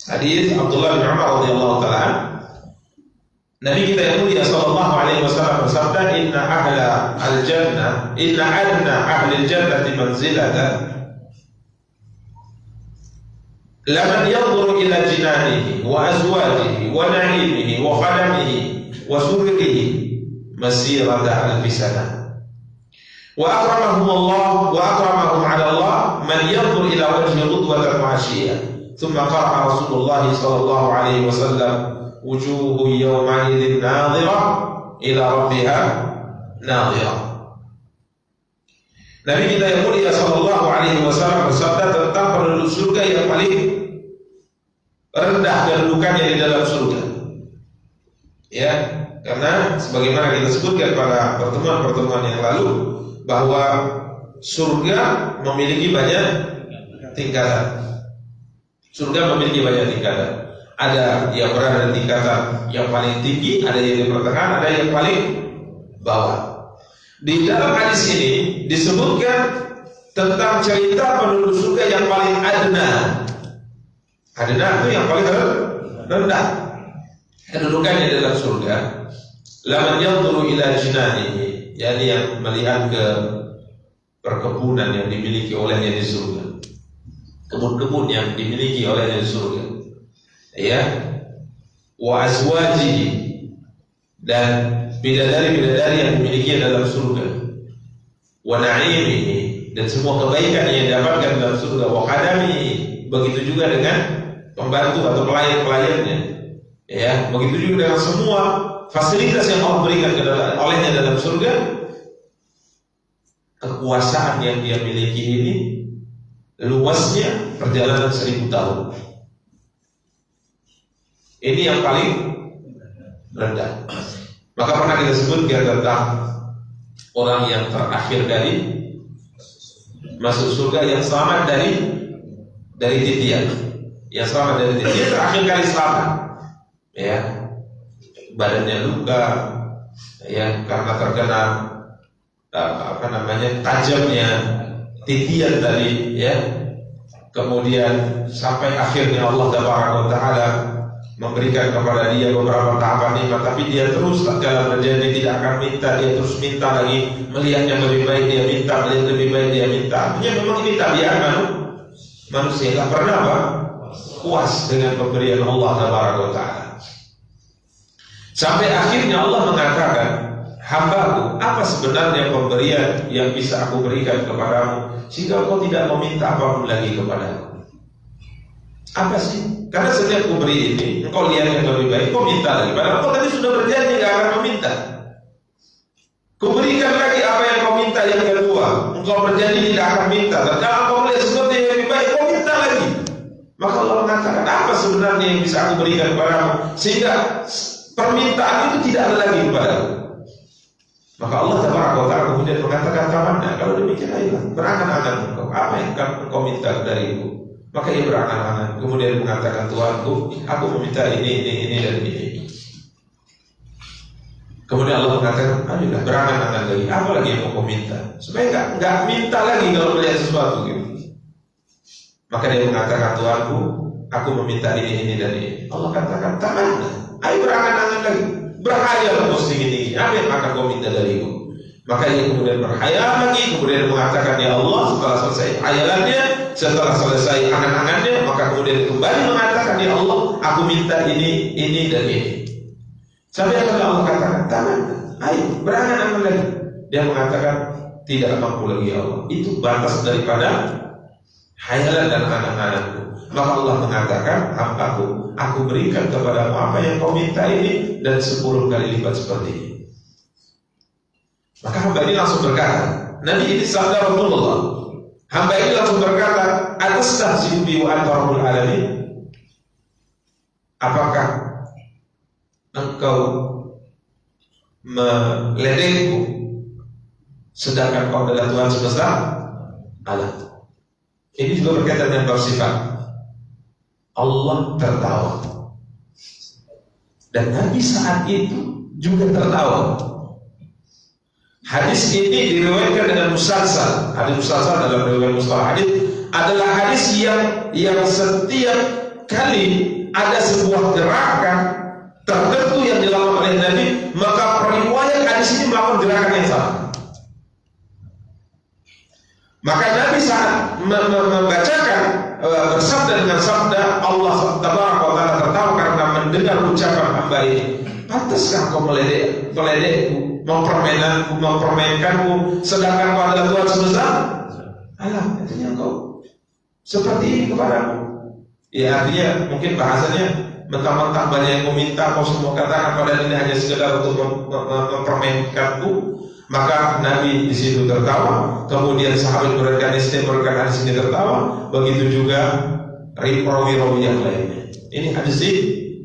A: Hadis Abdullah bin Umar radhiyallahu taala. Nabi kita yang mulia sallallahu alaihi wasallam bersabda, "Inna adna ahli al-jannati manzilatan laman yanzuru ila jinanihi wa azwajihi wa na'imihi wa khadamihi wa surrihi masirata alfi sanah wa akramahum Allah wa akramahum ala Allah man yanzur ila wajhi ghudwatan wa 'ashiyya." Thumma qara'a Rasulullah sallallahu alaihi wasallam, "Wujuhu yawma idzin nadhirah ila rabbiha nadhirah." Nabi kita yang mulia sallallahu alaihi wasallam bersabda tentang penduduk surga yang paling rendah kedudukannya di dalam surga. Ya, karena sebagaimana kita sebutkan pada pertemuan-pertemuan yang lalu bahwa surga memiliki banyak tingkatan. Surga memiliki banyak tingkatan. Ada yang berada di tingkatan yang paling tinggi, ada yang di pertengahan, ada yang paling bawah. Di dalam hadis ini disebutkan tentang cerita penduduk surga yang paling adna. Adna itu yang paling rendah kedudukannya dalam surga. Laman yanzuru ila jinanihi, yakni yang melihat ke perkebunan yang dimiliki olehnya di surga, kebun-kebun yang dimiliki olehnya di surga. Ya, wa azwajihi, dan bidadari-bidadari yang dimiliki dalam surga, wa na'imihi, dan semua kebaikan yang didapatkan dalam surga, wa khadamihi, begitu juga dengan pembantu atau pelayan-pelayannya, ya, begitu juga dengan semua fasilitas yang Allah berikan olehnya dalam surga. Kekuasaan yang dia miliki ini luasnya perjalanan 1000 tahun. Ini yang paling rendah. Maka pernah kita sebutkan tentang orang yang terakhir dari masuk surga, yang selamat dari titian, yang selamat dari titian, terakhir kali selamat, ya, badannya luka, ya, karena terkena tajamnya titian tadi, ya, kemudian sampai akhirnya Allah Taala memberikan kepada dia beberapa tahapan nikmat, tapi dia terus dalam berjanji tidak akan minta, dia terus minta lagi, melihat yang lebih baik dia minta, melihat lebih baik dia minta. Artinya memang ini tabiat manusia, tidak pernah puas dengan pemberian Allah Taala. Sampai akhirnya Allah mengatakan, "Hambaku, apa sebenarnya pemberian yang bisa aku berikan kepadamu sehingga kau tidak meminta apapun lagi kepadaku?" Apa sih? Karena setiap kuberi ini, engkau lihat yang lebih baik, kau minta lagi. Padahal kau tadi sudah berjanji gak akan meminta. Kuberikan lagi apa yang kau minta yang kedua. kedua, engkau berjanji tidak akan minta. Dan kalau engkau melihat sesuatu yang lebih baik, kau minta lagi. Maka Allah mengatakan, apa sebenarnya yang bisa aku berikan kepadamu sehingga permintaan itu tidak ada lagi kepadamu. Maka Allah Taala kemudian mengatakan, tamanna, kalau demikian ayolah berangan-angan engkau, apa yang engkau minta dariku. Maka ia berangan-angan, kemudian mengatakan, Tuhanku, aku meminta ini dan ini. Kemudian Allah mengatakan, ayolah berangan-angan lagi, apa lagi yang mau kau minta, supaya enggak minta lagi kalau melihat sesuatu gitu. Maka dia mengatakan, Tuhanku, aku meminta ini dan ini. Allah katakan, tamanna, ayo berangan-angan lagi, berhayal posting ini, apa yang akan kau minta dariku. Maka dia kemudian berhayal lagi, kemudian mengatakan, ya Allah, setelah selesai hayalannya, setelah selesai angan-angannya, maka kemudian kembali mengatakan, ya Allah, aku minta ini dan ini. Sampai akhirnya Allah katakan, tamanna, ayo berangan-angan lagi. Dia mengatakan, tidak mampu lagi ya Allah. Itu batas daripada hayalan dan angan-anganku. Maka Allah mengatakan, hambaku, aku berikan kepadamu apa yang kau minta ini dan 10 kali lipat seperti ini. Maka hamba ini langsung berkata, Nabi ini sabda Rasulullah. Hamba ini langsung berkata, atastahzi'u bi wa anta rabbul alamin? Apakah engkau meledekku sedangkan kau adalah Tuhan semesta alam? Ini juga berkaitan dengan bab sifat. Allah tertawa, dan Nabi saat itu juga tertawa. Hadis ini diriwayatkan dengan musalsal. Hadis musalsal dalam riwayat mustalah hadis adalah hadis yang setiap kali ada sebuah gerakan tertentu yang dilakukan oleh Nabi, maka periwayat hadis ini melakukan gerakan yang sama. Maka Nabi saat membacakan bersabda dengan sabda, Allah Taala tertawa karena mendengar ucapan hamba ini. Pantaskah kau meledekku, mempermainkanku, sedangkan kau adalah Tuhan semesta alam? Artinya kau seperti ini kepadaku. Ya, artinya mungkin bahasanya mentang-mentang banyak yang meminta, kau semua katakan pada ini hanya sekedar untuk mempermainkanku. Maka Nabi di situ tertawa, kemudian sahabat berikan hadis ini tertawa, begitu juga rawi-rawi yang lainnya. Ini hadis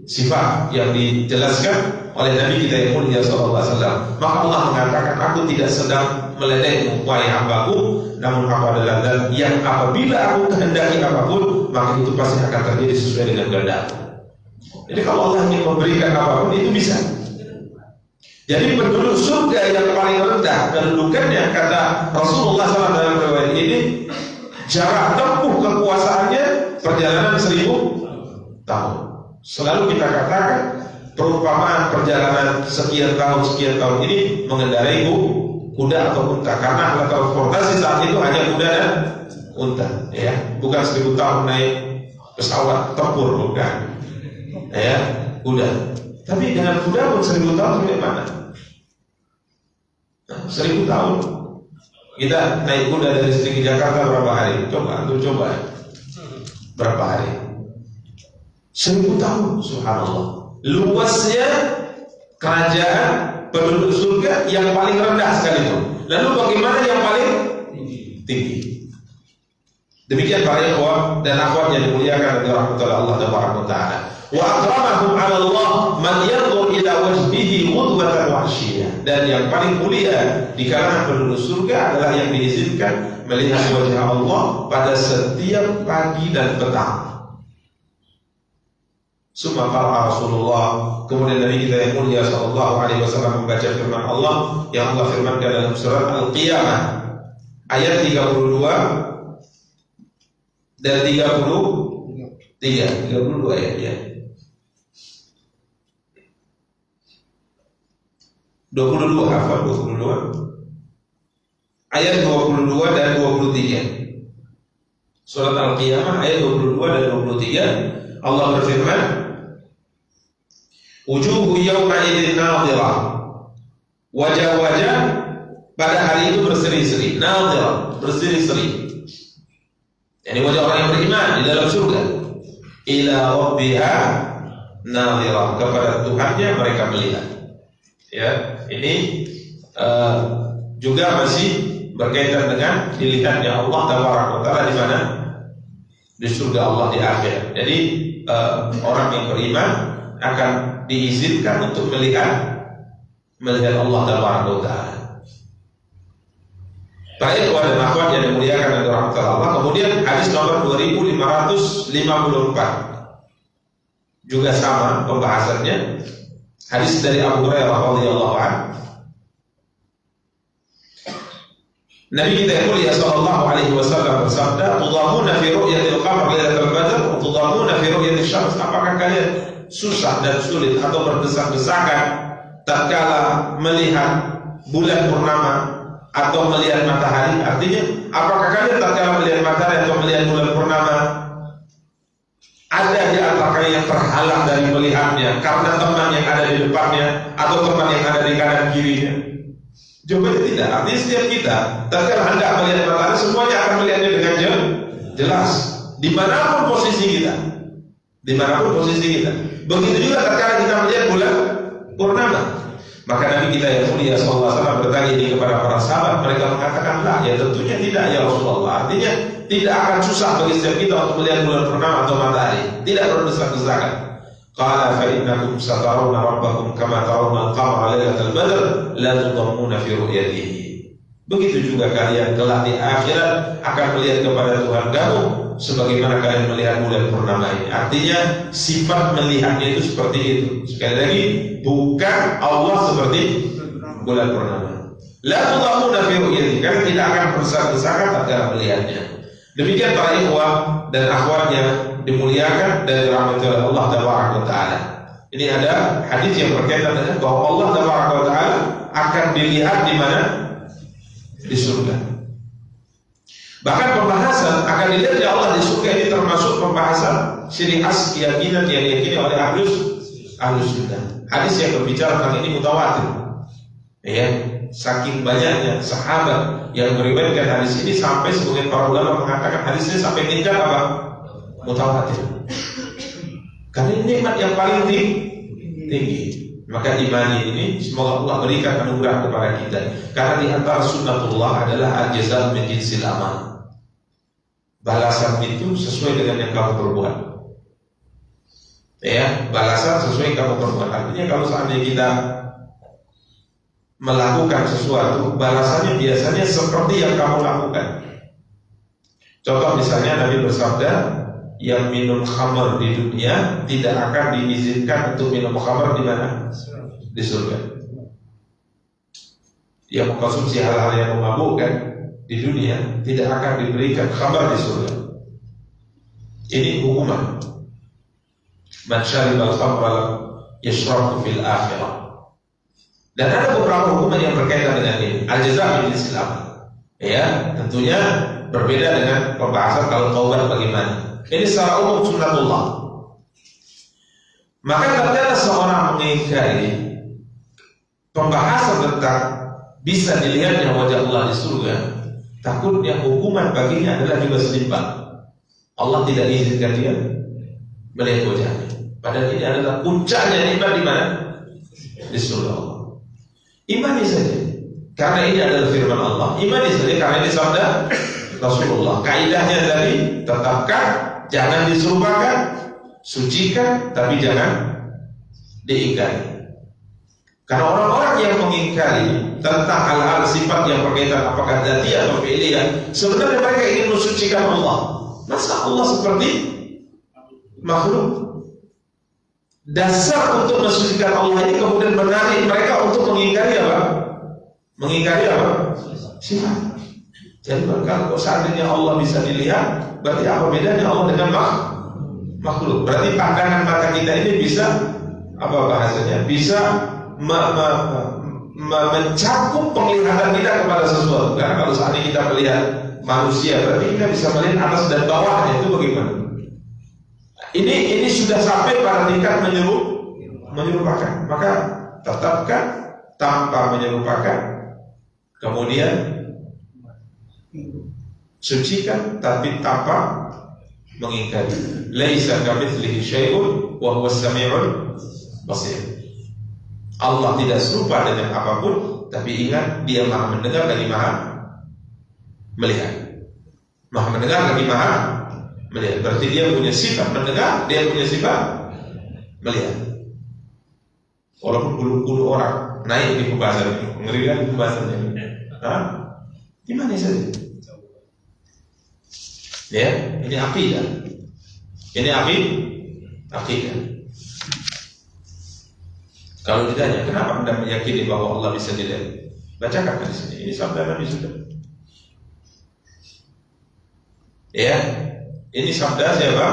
A: sifat yang dijelaskan oleh Nabi kita yang mulia sallallahu alaihi wasallam. Maka Allah mengatakan, aku tidak sedang meledekmu wahai hambaku, namun aku adalah zat yang apabila aku kehendaki apapun, maka itu pasti akan terjadi sesuai dengan kehendakku. Jadi kalau Allah ingin memberikan apapun, itu bisa. Jadi penduduk surga yang paling rendah kedudukannya, kata Rasulullah SAW dalam riwayat ini, jarak tempuh kekuasaannya perjalanan 1000 tahun. Selalu kita katakan perumpamaan perjalanan sekian tahun ini mengendarai kuda atau unta, karena alat transportasi saat itu hanya kuda dan unta, ya, bukan 1000 tahun naik pesawat tempur, bukan, ya, kuda. Tapi dengan kuda pun 1000 tahun bagaimana? 1000 tahun kita naik kuda dari sini ke Jakarta berapa hari? Coba berapa hari? 1000 tahun, subhanallah. Luasnya kerajaan penduduk surga yang paling rendah sekali itu. Lalu bagaimana yang paling tinggi? Demikian para ikhwan dan akhwat yang dimuliakan oleh Allah Taala. Wa akramahum 'ala Allah man yanzur ila wajhihi ghudwatan wa 'ashiyah. Dan yang paling mulia di kalangan penduduk surga adalah yang diizinkan melihat wajah Allah pada setiap pagi dan petang. Summa qala Rasulullah, kemudian Nabi kita yang mulia sallallahu alaihi wasallam membaca firman Allah yang Allah firmankan dalam surat Al-Qiyamah ayat 32 dan 32 ayat ya. 22 ayat 22 dan 23. Surat Al-Qiyamah ayat 22 dan 23, Allah berfirman, wujuhu yawma idzin nadhirah, wajah-wajah pada hari itu berseri-seri, nadhirah, berseri-seri. Ini wajah orang yang beriman di dalam surga. Ila rabbiha nadhirah, kepada Tuhannya mereka melihat. Ya, ini juga masih berkaitan dengan dilihatnya Allah Taala di mana? Di surga Allah di akhirat. Jadi orang yang beriman akan diizinkan untuk melihat Allah Taala. Baik, dan akhwat yang dimuliakan oleh Allah. Kemudian hadis nomor 2554 juga sama pembahasannya. Hadis dari Abu Hurairah radhiyallahu anhu. Nabi kita yang mulia sallallahu alaihi wasallam bersabda, "Tudhamuna fi ru'yatil qamar lailatul badr wa tudhamuna fi ru'yatil syams." Apakah kalian susah dan sulit atau berdesak-desakan tatkala melihat bulan purnama atau melihat matahari? Artinya, apakah kalian tatkala melihat matahari atau melihat bulan purnama ada di antara kalian yang terhalang dari melihatnya karena teman yang ada di depannya atau teman yang ada di kanan kirinya? Jawabannya tidak. Artinya setiap kita tatkala hendak melihat matahari, semuanya akan melihatnya dengan jelas, dimanapun posisi kita. Begitu juga tatkala kita melihat bulan purnama. Maka Nabi kita yang mulia sallallahu alaihi wasallam bertanya ini kepada para sahabat, mereka mengatakan, "La, ya tentunya tidak ya Rasulullah." Artinya tidak akan susah bagi setiap kita untuk melihat bulan purnama atau matahari, tidak perlu desak-desakan. Qala fa innakum satarawna rabbakum kama tarawna al-qamara lailatal badr la tudhammuna fi ru'yatihi. Begitu juga kalian kelak di akhirat akan melihat kepada Tuhan kamu sebagaimana kalian melihat bulan purnama ini. Artinya sifat melihatnya itu seperti itu. Sekali lagi, bukan Allah seperti bulan purnama. La tudhammuna fi ru'yatihi, kalian tidak akan berdesak-desakan tatkala melihatnya. Demikian para ikhwah dan akhwat yang dimuliakan dari rahmat Allah Taala. Ini ada hadis yang berkaitan dengan bahwa Allah Taala akan dilihat di mana? Di surga. Bahkan pembahasan akan dilihat Allah di surga ini termasuk pembahasan ciri khas keyakinan yang diyakini oleh ahlus sunnah. Hadis yang berbicara tentang ini mutawatir. Ya, saking banyaknya sahabat yang meriwayatkan hadis ini sampai sebagian para ulama mengatakan hadis ini sampai tingkat apa? Mutawatir. Karena ini nikmat yang paling tinggi. Maka imani ini semoga Allah berikan anugerah kepada kita. Karena di antara sunnatullah adalah al-jazaa min jinsil amal. Balasan itu sesuai dengan yang kamu perbuat. Ya, balasan sesuai yang kamu perbuat. Artinya kalau seandainya kita melakukan sesuatu, balasannya biasanya seperti yang kamu lakukan. Contoh misalnya Nabi bersabda, yang minum khamar di dunia tidak akan diizinkan untuk minum khamar di mana? Di surga. Yang mengkonsumsi hal-hal yang memabukkan di dunia tidak akan diberikan khamar di surga. Ini hukuman. Man syaribal khamra yashrabu fil akhirah. Dan ada beberapa hukuman yang berkaitan dengan ini. Al-jazaa min jinsil amal. Ya, tentunya berbeda dengan pembahasan kalau taubat bagaimana. Ini secara umum sunnatullah. Maka tatkala seorang mengingkari pembahasan tentang bisa dilihatnya wajah Allah di surga, takutnya hukuman baginya adalah juga setimpal. Allah tidak izinkan dia melihat wajahnya. Padahal ini adalah puncaknya nikmat di mana? Di surga Allah. Imani saja, karena ini adalah firman Allah. Imani saja karena ini sabda Rasulullah. Kaidahnya tadi tetapkan, jangan diserupakan, sucikan, tapi jangan diingkari. Karena orang-orang yang mengingkari tentang hal-hal sifat yang berkaitan apakah dzati atau fi'liyah, sebenarnya mereka ingin mensucikan Allah. Masa Allah seperti makhluk? Dasar untuk mensucikan Allah ini kemudian menarik mereka untuk mengingkari apa? Mengingkari apa? Sifat. Jadi kalau seandainya Allah bisa dilihat, berarti apa bedanya Allah dengan makhluk? Berarti pandangan mata kita ini bisa apa bahasanya? Bisa mencakup penglihatan kita kepada sesuatu. Karena kalau seandainya kita melihat manusia, berarti kita bisa melihat atas dan bawahnya. Itu bagaimana? Ini sudah sampai pada tingkat menyerupakan. Maka tetapkan tanpa menyerupakan, kemudian sucikan tapi tanpa mengingkari. Laisa kamitslihi syai'un wa huwas samiul basir. Allah tidak serupa dengan apapun, tapi ingat dia Maha mendengar dan Maha melihat. Maha mendengar lagi maha melihat. Berarti dia punya sifat mendengar, dia punya sifat melihat. Walaupun bulu-bulu orang naik di pembahasan ini, mengerikan pembahasannya ini. Gimana saja? Ya, ini akidah. Ini akidah. Kalau ditanya, kenapa Anda meyakini bahwa Allah bisa dilihat? Bacakan di sini. Ini sabda Nabi sudah. Ya, ini sabda siapa?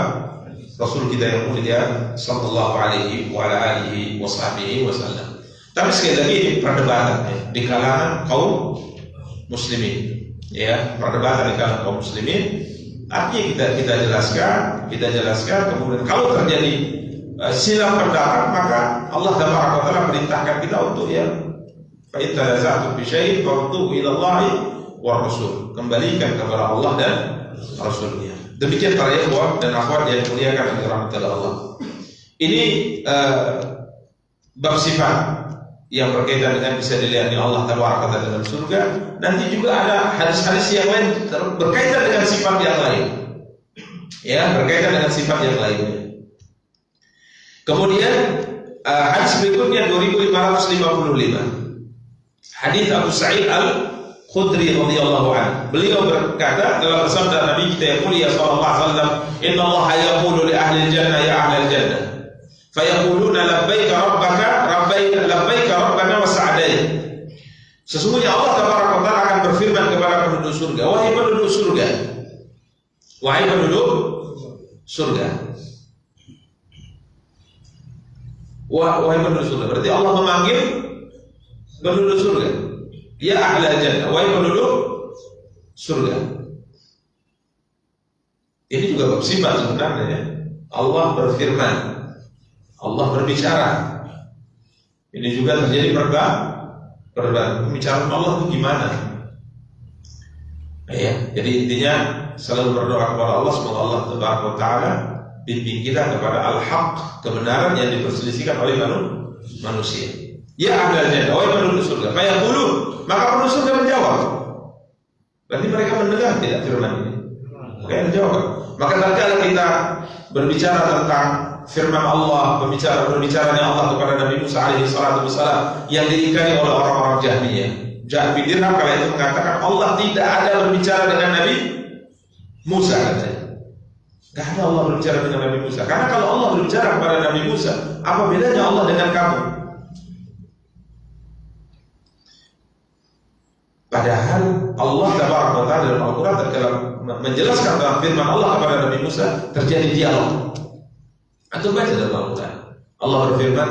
A: Rasul kita yang mulia sallallahu alaihi wa ala alihi wa sahbihi wasallam. Tapi sekali lagi ini perdebatan di kalangan kaum muslimin. Ya, perdebatan di kalangan kaum muslimin. Artinya kita jelaskan kemudian kalau terjadi silang pendapat maka Allah Taala perintahkan kita untuk ya fa in tanaza'tum fi syai'in farudduhu ila Allahi war Rasul. Kembalikan kepada Allah dan Rasulnya. Demikian para ikhwan dan akhwat yang dimuliakan oleh rahmatullah Allah. Ini bab sifat yang berkaitan dengan bisa dilihat Allah Taala dalam surga. Nanti juga ada hadis-hadis yang lain berkaitan dengan sifat yang lain. Ya, berkaitan dengan sifat yang lainnya. Kemudian hadis berikutnya 2555. Hadis Abu Sa'id Al-Khudri radhiyallahu anhu. Beliau berkata dalam sabda Nabi kita yang mulia sallallahu alaihi wasallam, "Inna Allah yaqulu li ahli al-jannah ya ahli al-jannah." Fayaquluna labbaika rabbana wa sa'daik. Sesungguhnya Allah Taala akan berfirman kepada penduduk surga, wahai penduduk surga. Wahai penduduk surga. Wahai penduduk surga. Berarti Allah memanggil penduduk surga. Ya ahli al-jannah, wahai penduduk surga. Ini juga sifat sebenarnya. Allah berfirman, Allah berbicara. Ini juga terjadi pembicaraan Allah itu gimana? Ya, jadi intinya selalu berdoa kepada Allah semoga Allah Taala bimbing kita kepada al-haq, kebenaran yang diperselisihkan oleh manusia. Ya ahli jannah, wahai penduduk surga. Fayaqulun, maka penduduk surga menjawab. Berarti mereka mendengar tidak firman ini? Mereka menjawab. Maka tatkala kita berbicara tentang firman Allah, berbicaranya Allah kepada Nabi Musa alaihi salatu wassalam yang diingkari oleh orang-orang Jahmiyah. Jahmi Dirham kala itu mengatakan Allah tidak ada berbicara dengan Nabi Musa katanya. Tidak ada Allah berbicara dengan Nabi Musa. Karena kalau Allah berbicara kepada Nabi Musa, apa bedanya Allah dengan kamu? Padahal Allah Taala dalam Al-Quran dalam menjelaskan tentang firman Allah kepada Nabi Musa terjadi dialog. Atau baca dalam Al-Quran Allah berfirman,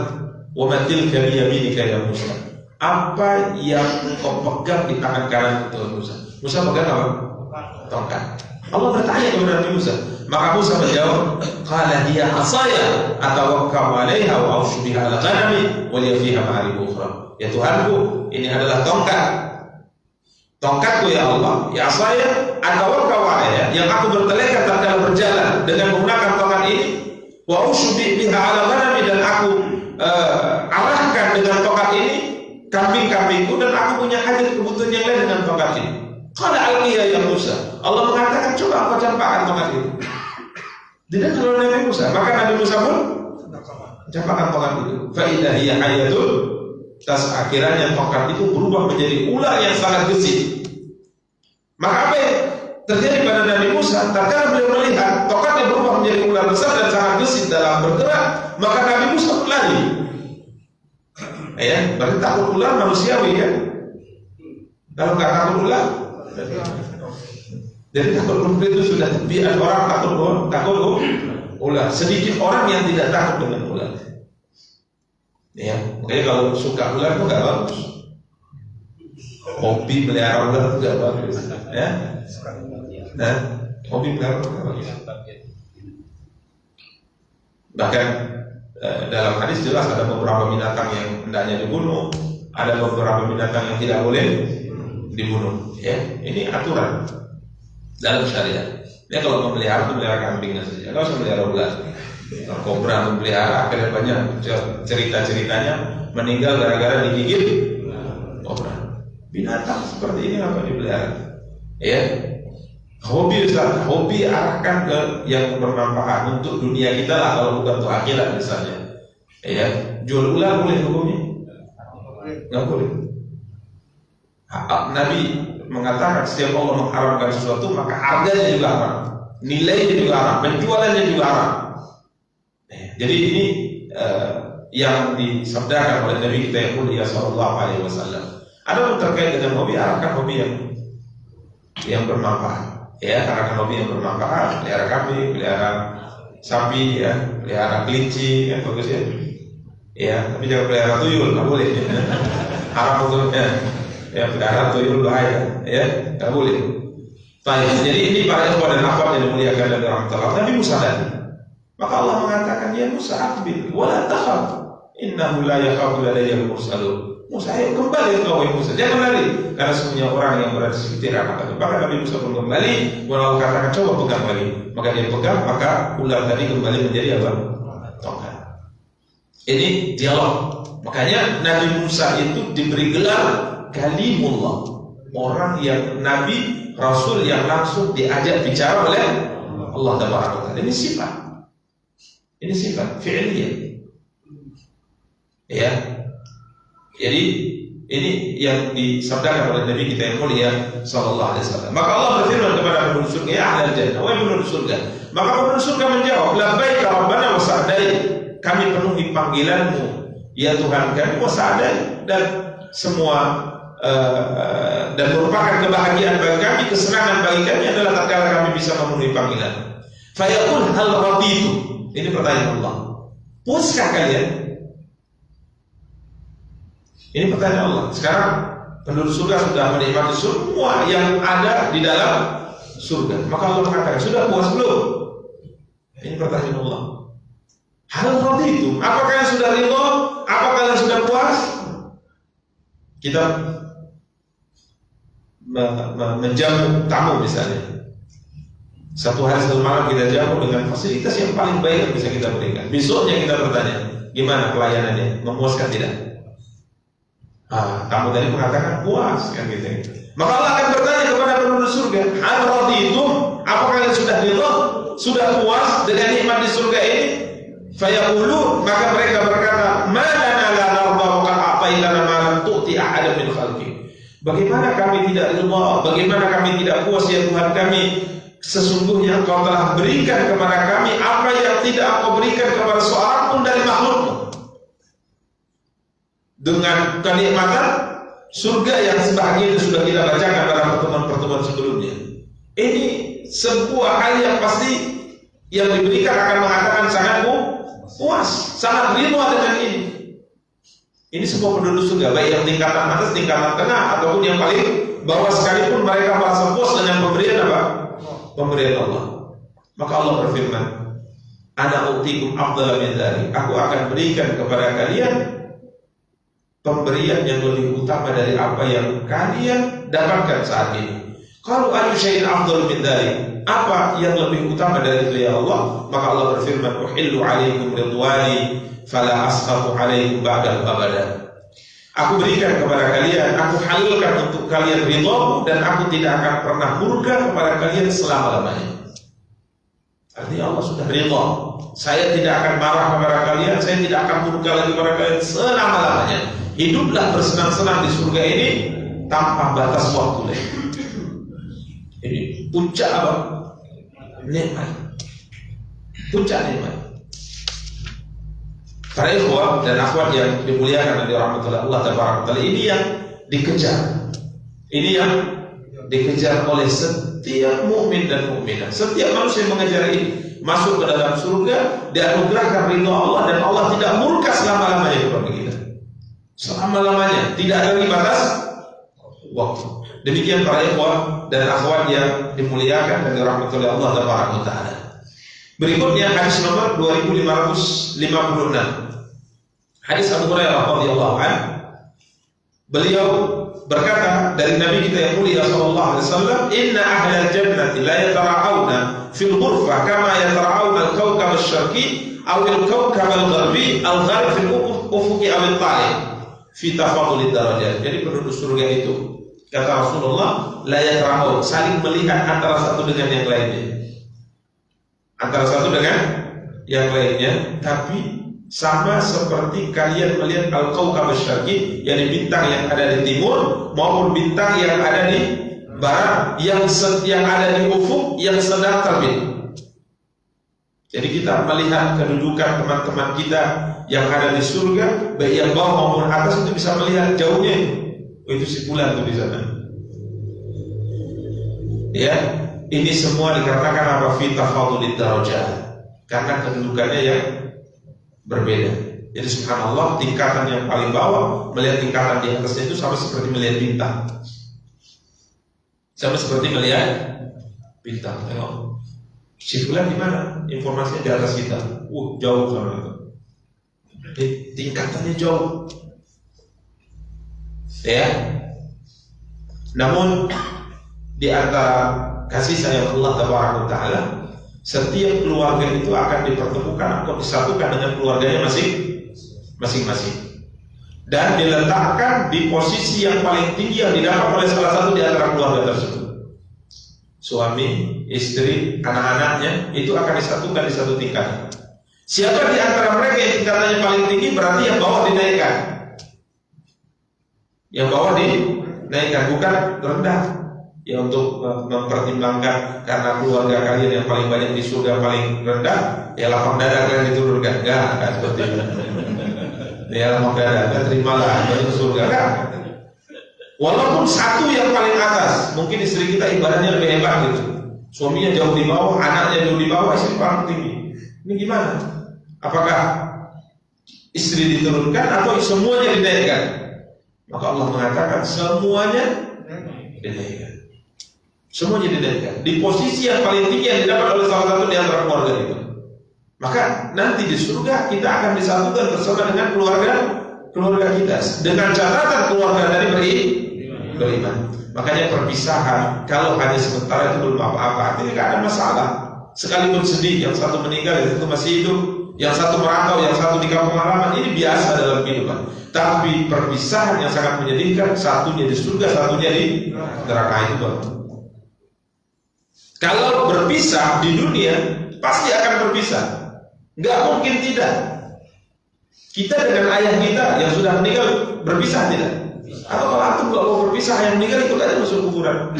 A: "Wa ma tilka bi yaminika ya Musa." Apa yang kau pegang di tangan kanan itu Musa? Musa pegang apa? Tongkat. Allah bertanya kepada Nabi Musa, maka Musa menjawab, "Qala hiya 'asaya atawakkau 'alaiha wa a'ushu biha 'ala ghanami wa li fiha ma'arib ukhra." Ya Tuhanku, ini adalah tongkat. Tongkatku ya Allah, ya asaya atawakkau 'alaiha, yang aku bertelekat tatkala berjalan dengan menggunakan tongkat ini. Wa usybi biha 'ala ghanami, dan aku arahkan dengan tongkat ini kambing-kambingku, dan aku punya hajat kebutuhan yang lain dengan tongkat ini. Qala alqiya ya Musa. Allah mengatakan coba kau campakkan tongkat ini. Tidak kalau Nabi Musa, maka Nabi Musa pun campakkan tongkat itu. Fa idza hiya hayatun tas'a, akhirnya tongkat itu berubah menjadi ular yang sangat gesit. Maka apa yang terjadi pada Nabi Musa? Tatkala beliau melihat tongkatnya berubah menjadi ular besar dan sangat gesit dalam bergerak, maka Nabi Musa pun lari. Ya, berarti takut ular manusiawi kan? Kalau nggak takut ular, jadi takut ular itu sudah biar orang takut ular. Sedikit orang yang tidak takut dengan ular. Ya, makanya kalau suka ular itu nggak bagus. Hobi melihara ular itu nggak bagus. Ya, nah, hobi melihara ular nggak bagus. Bahkan dalam hadis jelas ada beberapa binatang yang hendaknya dibunuh, ada beberapa binatang yang tidak boleh dibunuh. Ya, ini aturan dalam syariat. Ya, kalau memelihara itu melihara kambing saja, nggak usah melihara ular. Kobra memelihara, akhirnya banyak cerita-ceritanya meninggal gara-gara digigit kobra. Binatang seperti ini apa dipelihara? Ya, hobi Ustaz, hobi arahkan ke yang bermanfaat untuk dunia kita lah, kalau bukan untuk akhirat misalnya. Ya, jual ular boleh hukumnya? Nggak boleh. Nabi mengatakan setiap Allah mengharamkan sesuatu maka harganya juga haram, nilainya juga haram, penjualannya juga haram. Jadi ini yang disabdakan oleh Nabi kita yang mulia sallallahu alaihi wasallam. Ada terkait dengan hobi, arahkan hobi yang bermanfaat. Ya, arahkan hobi yang bermanfaat. Pelihara kambing, pelihara sapi, ya, pelihara kelinci, ya bagus ya. Ya, tapi jangan pelihara tuyul, nggak boleh. Haram hukumnya. Ya, pelihara tuyul bahaya, ya, nggak boleh. Baik, jadi ini para ikhwan dan akhwat yang dimuliakan oleh Allah. Nabi Musa tadi. Maka Allah mengatakan, ya Musa aqbil wala takhaf innahu la yakhafu ladayyal mursalun. Musa, ayo kembali ke wahai Musa, jangan lari, karena semuanya orang yang berada di sekitar anak. Maka Nabi Musa pun kembali. Allah katakan coba pegang lagi, maka dia pegang, maka ular tadi kembali menjadi apa? Tongkat. Ini dialog. Makanya Nabi Musa itu diberi gelar Kalimullah, orang yang Nabi Rasul yang langsung diajak bicara oleh Allah Taala. Ini sifat. Ini sifat fi'liyah. Ya. Jadi ini yang disabdakan oleh Nabi kita yang mulia sallallahu alaihi wasallam. Maka Allah berfirman kepada penduduk surga, ya ahlal jannah, wahai penduduk surga. Maka penduduk surga menjawab, labbaik rabbana wa sa'daik. Kami penuhi panggilanmu ya Tuhan kami, wa sa'daik, dan semua dan merupakan kebahagiaan bagi kami, kesenangan bagi kami adalah tatkala kami bisa memenuhi panggilan. Fayaqul hal raditu. Ini pertanyaan Allah. Puaskah kalian? Ini pertanyaan Allah. Sekarang penduduk surga sudah menikmati semua yang ada di dalam surga. Maka Allah mengatakan, sudah puas belum? Ini pertanyaan Allah. Hal raditu. Apakah kalian sudah ridho? Apakah kalian sudah puas? Kita menjamu tamu misalnya. Satu hari satu malam kita jamu dengan fasilitas yang paling baik yang bisa kita berikan. Besoknya kita bertanya, gimana pelayanannya? Memuaskan tidak? Tamu tadi mengatakan puas, kan gitu. Maka Allah akan bertanya kepada penduduk surga, hal raditum, apakah kalian sudah ridho, sudah puas dengan nikmat di surga ini? Fayaqulu, maka mereka berkata, ma lana la narda wa qad a'taitana ma lam tu'ti ahadan min khalqik. Bagaimana kami tidak ridha, bagaimana kami tidak puas ya Tuhan kami? Sesungguhnya Engkau telah berikan kepada kami apa yang tidak Engkau berikan kepada seorang pun dari makhluk-Mu. Dengan kenikmatan surga yang sebahagia itu sudah kita bacakan pada pertemuan-pertemuan sebelumnya. Ini sebuah hal yang pasti yang diberikan akan mengatakan sangat puas, sangat ridho dengan ini. Ini semua penduduk surga, baik yang tingkatan atas, tingkatan tengah, ataupun yang paling bawah sekalipun mereka merasa puas dengan pemberian apa? Pemberian Allah. Maka Allah berfirman, ana utikum afdala min dzalik. Aku akan berikan kepada kalian pemberian yang lebih utama dari apa yang kalian dapatkan saat ini. Kalau ayu syai'in afdal min dzalik, apa yang lebih utama dari itu ya Allah? Maka Allah berfirman, uhillu 'alaikum ridwani fala askhatu 'alaikum ba'dahu abada. Aku berikan kepada kalian, aku halalkan untuk kalian ridho, dan aku tidak akan pernah murka kepada kalian selama-lamanya. Artinya Allah sudah ridho. Saya tidak akan marah kepada kalian, saya tidak akan murka lagi kepada kalian selama-lamanya. Hiduplah bersenang-senang di surga ini tanpa batas waktu. Ini puncak apa? Nikmat. Puncak nikmat. Para ikhwah dan akhwat yang dimuliakan oleh Allah Taala, ini yang dikejar. Ini yang dikejar oleh setiap mukmin dan mukminah. Setiap manusia yang mengejar ini masuk ke dalam surga, dianugerahkan ridho Allah, dan Allah tidak murka selama-lamanya kepada kita. Selama-lamanya, tidak ada lagi batas waktu. Demikian para ikhwah dan akhwat yang dimuliakan dan dirahmati oleh Allah Taala. Berikutnya hadis nomor 2556. Hadis Abu Hurairah radhiyallahu anhu. Beliau berkata dari Nabi kita yang mulia sallallahu alaihi wasallam, "Inna ahlal jannati la yatara'awna fil ghurfah kama yatara'awna al-kawkab asy-syarqi aw al-kawkab al-gharbi al-gharib fil ufuqi aw al-tali fi tafadul darajat." Jadi penduduk surga itu Kata Rasulullah, la yakra'u, saling melihat antara satu dengan yang lainnya. Antara satu dengan yang lainnya, tapi sama seperti kalian melihat al-kawkab asy-syarqi, yakni bintang yang ada di timur maupun bintang yang ada di barat, yang ada di ufuk yang sedang terbit. Jadi kita melihat kedudukan teman-teman kita yang ada di surga, baik yang bawah maupun atas, itu bisa melihat jauhnya itu. Oh, itu si bulan tuh di sana. Ya, ini semua dikatakan apa? Fi tafadhulid darajat, karena kedudukannya yang berbeda. Jadi subhanallah, tingkatan yang paling bawah melihat tingkatan di atasnya itu sama seperti melihat bintang. Sama seperti melihat bintang. Tengok, si fulan di mana? Informasinya di atas kita. Jauh sama itu. Tingkatannya jauh. Ya. Namun di antara kasih sayang Allah Taala, setiap keluarga itu akan dipertemukan atau disatukan dengan keluarganya masing-masing, dan diletakkan di posisi yang paling tinggi yang didapat oleh salah satu di antara keluarga tersebut. Suami, istri, anak-anaknya itu akan disatukan di satu tingkat. Siapa di antara mereka yang tingkatannya paling tinggi, berarti yang bawah dinaikkan. Yang bawah dinaikkan, bukan rendah. Ya, untuk mempertimbangkan karena keluarga kalian yang paling banyak di surga paling rendah, ya lapang dada kalian diturunkan. Enggak seperti itu. Ya lapang dada, terimalah banyak surga, enggak. Walaupun satu yang paling atas, mungkin istri kita ibaratnya lebih hebat gitu. Suaminya jauh di bawah, anaknya jauh di bawah, istri paling tinggi. Ini gimana? Apakah istri diturunkan atau semuanya dinaikkan? Maka Allah mengatakan semuanya dinaikkan. Semuanya dinaikkan di posisi yang paling tinggi yang didapat oleh salah satu di antara keluarga itu. Maka nanti di surga kita akan disatukan bersama dengan keluarga kita, dengan catatan keluarga dari beriman. Makanya perpisahan kalau hanya sementara itu belum apa-apa, artinya tidak ada masalah. Sekalipun sedih, yang satu meninggal, yang satu masih hidup, yang satu merantau, yang satu di kampung halaman, ini biasa dalam kehidupan. Tapi perpisahan yang sangat menyedihkan, satunya di surga, satunya di neraka, itu baru. Kalau berpisah di dunia, pasti akan berpisah. Nggak mungkin tidak. Kita dengan ayah kita yang sudah meninggal berpisah tidak? Atau kalau antum nggak mau berpisah, yang meninggal ikut aja masuk kuburan.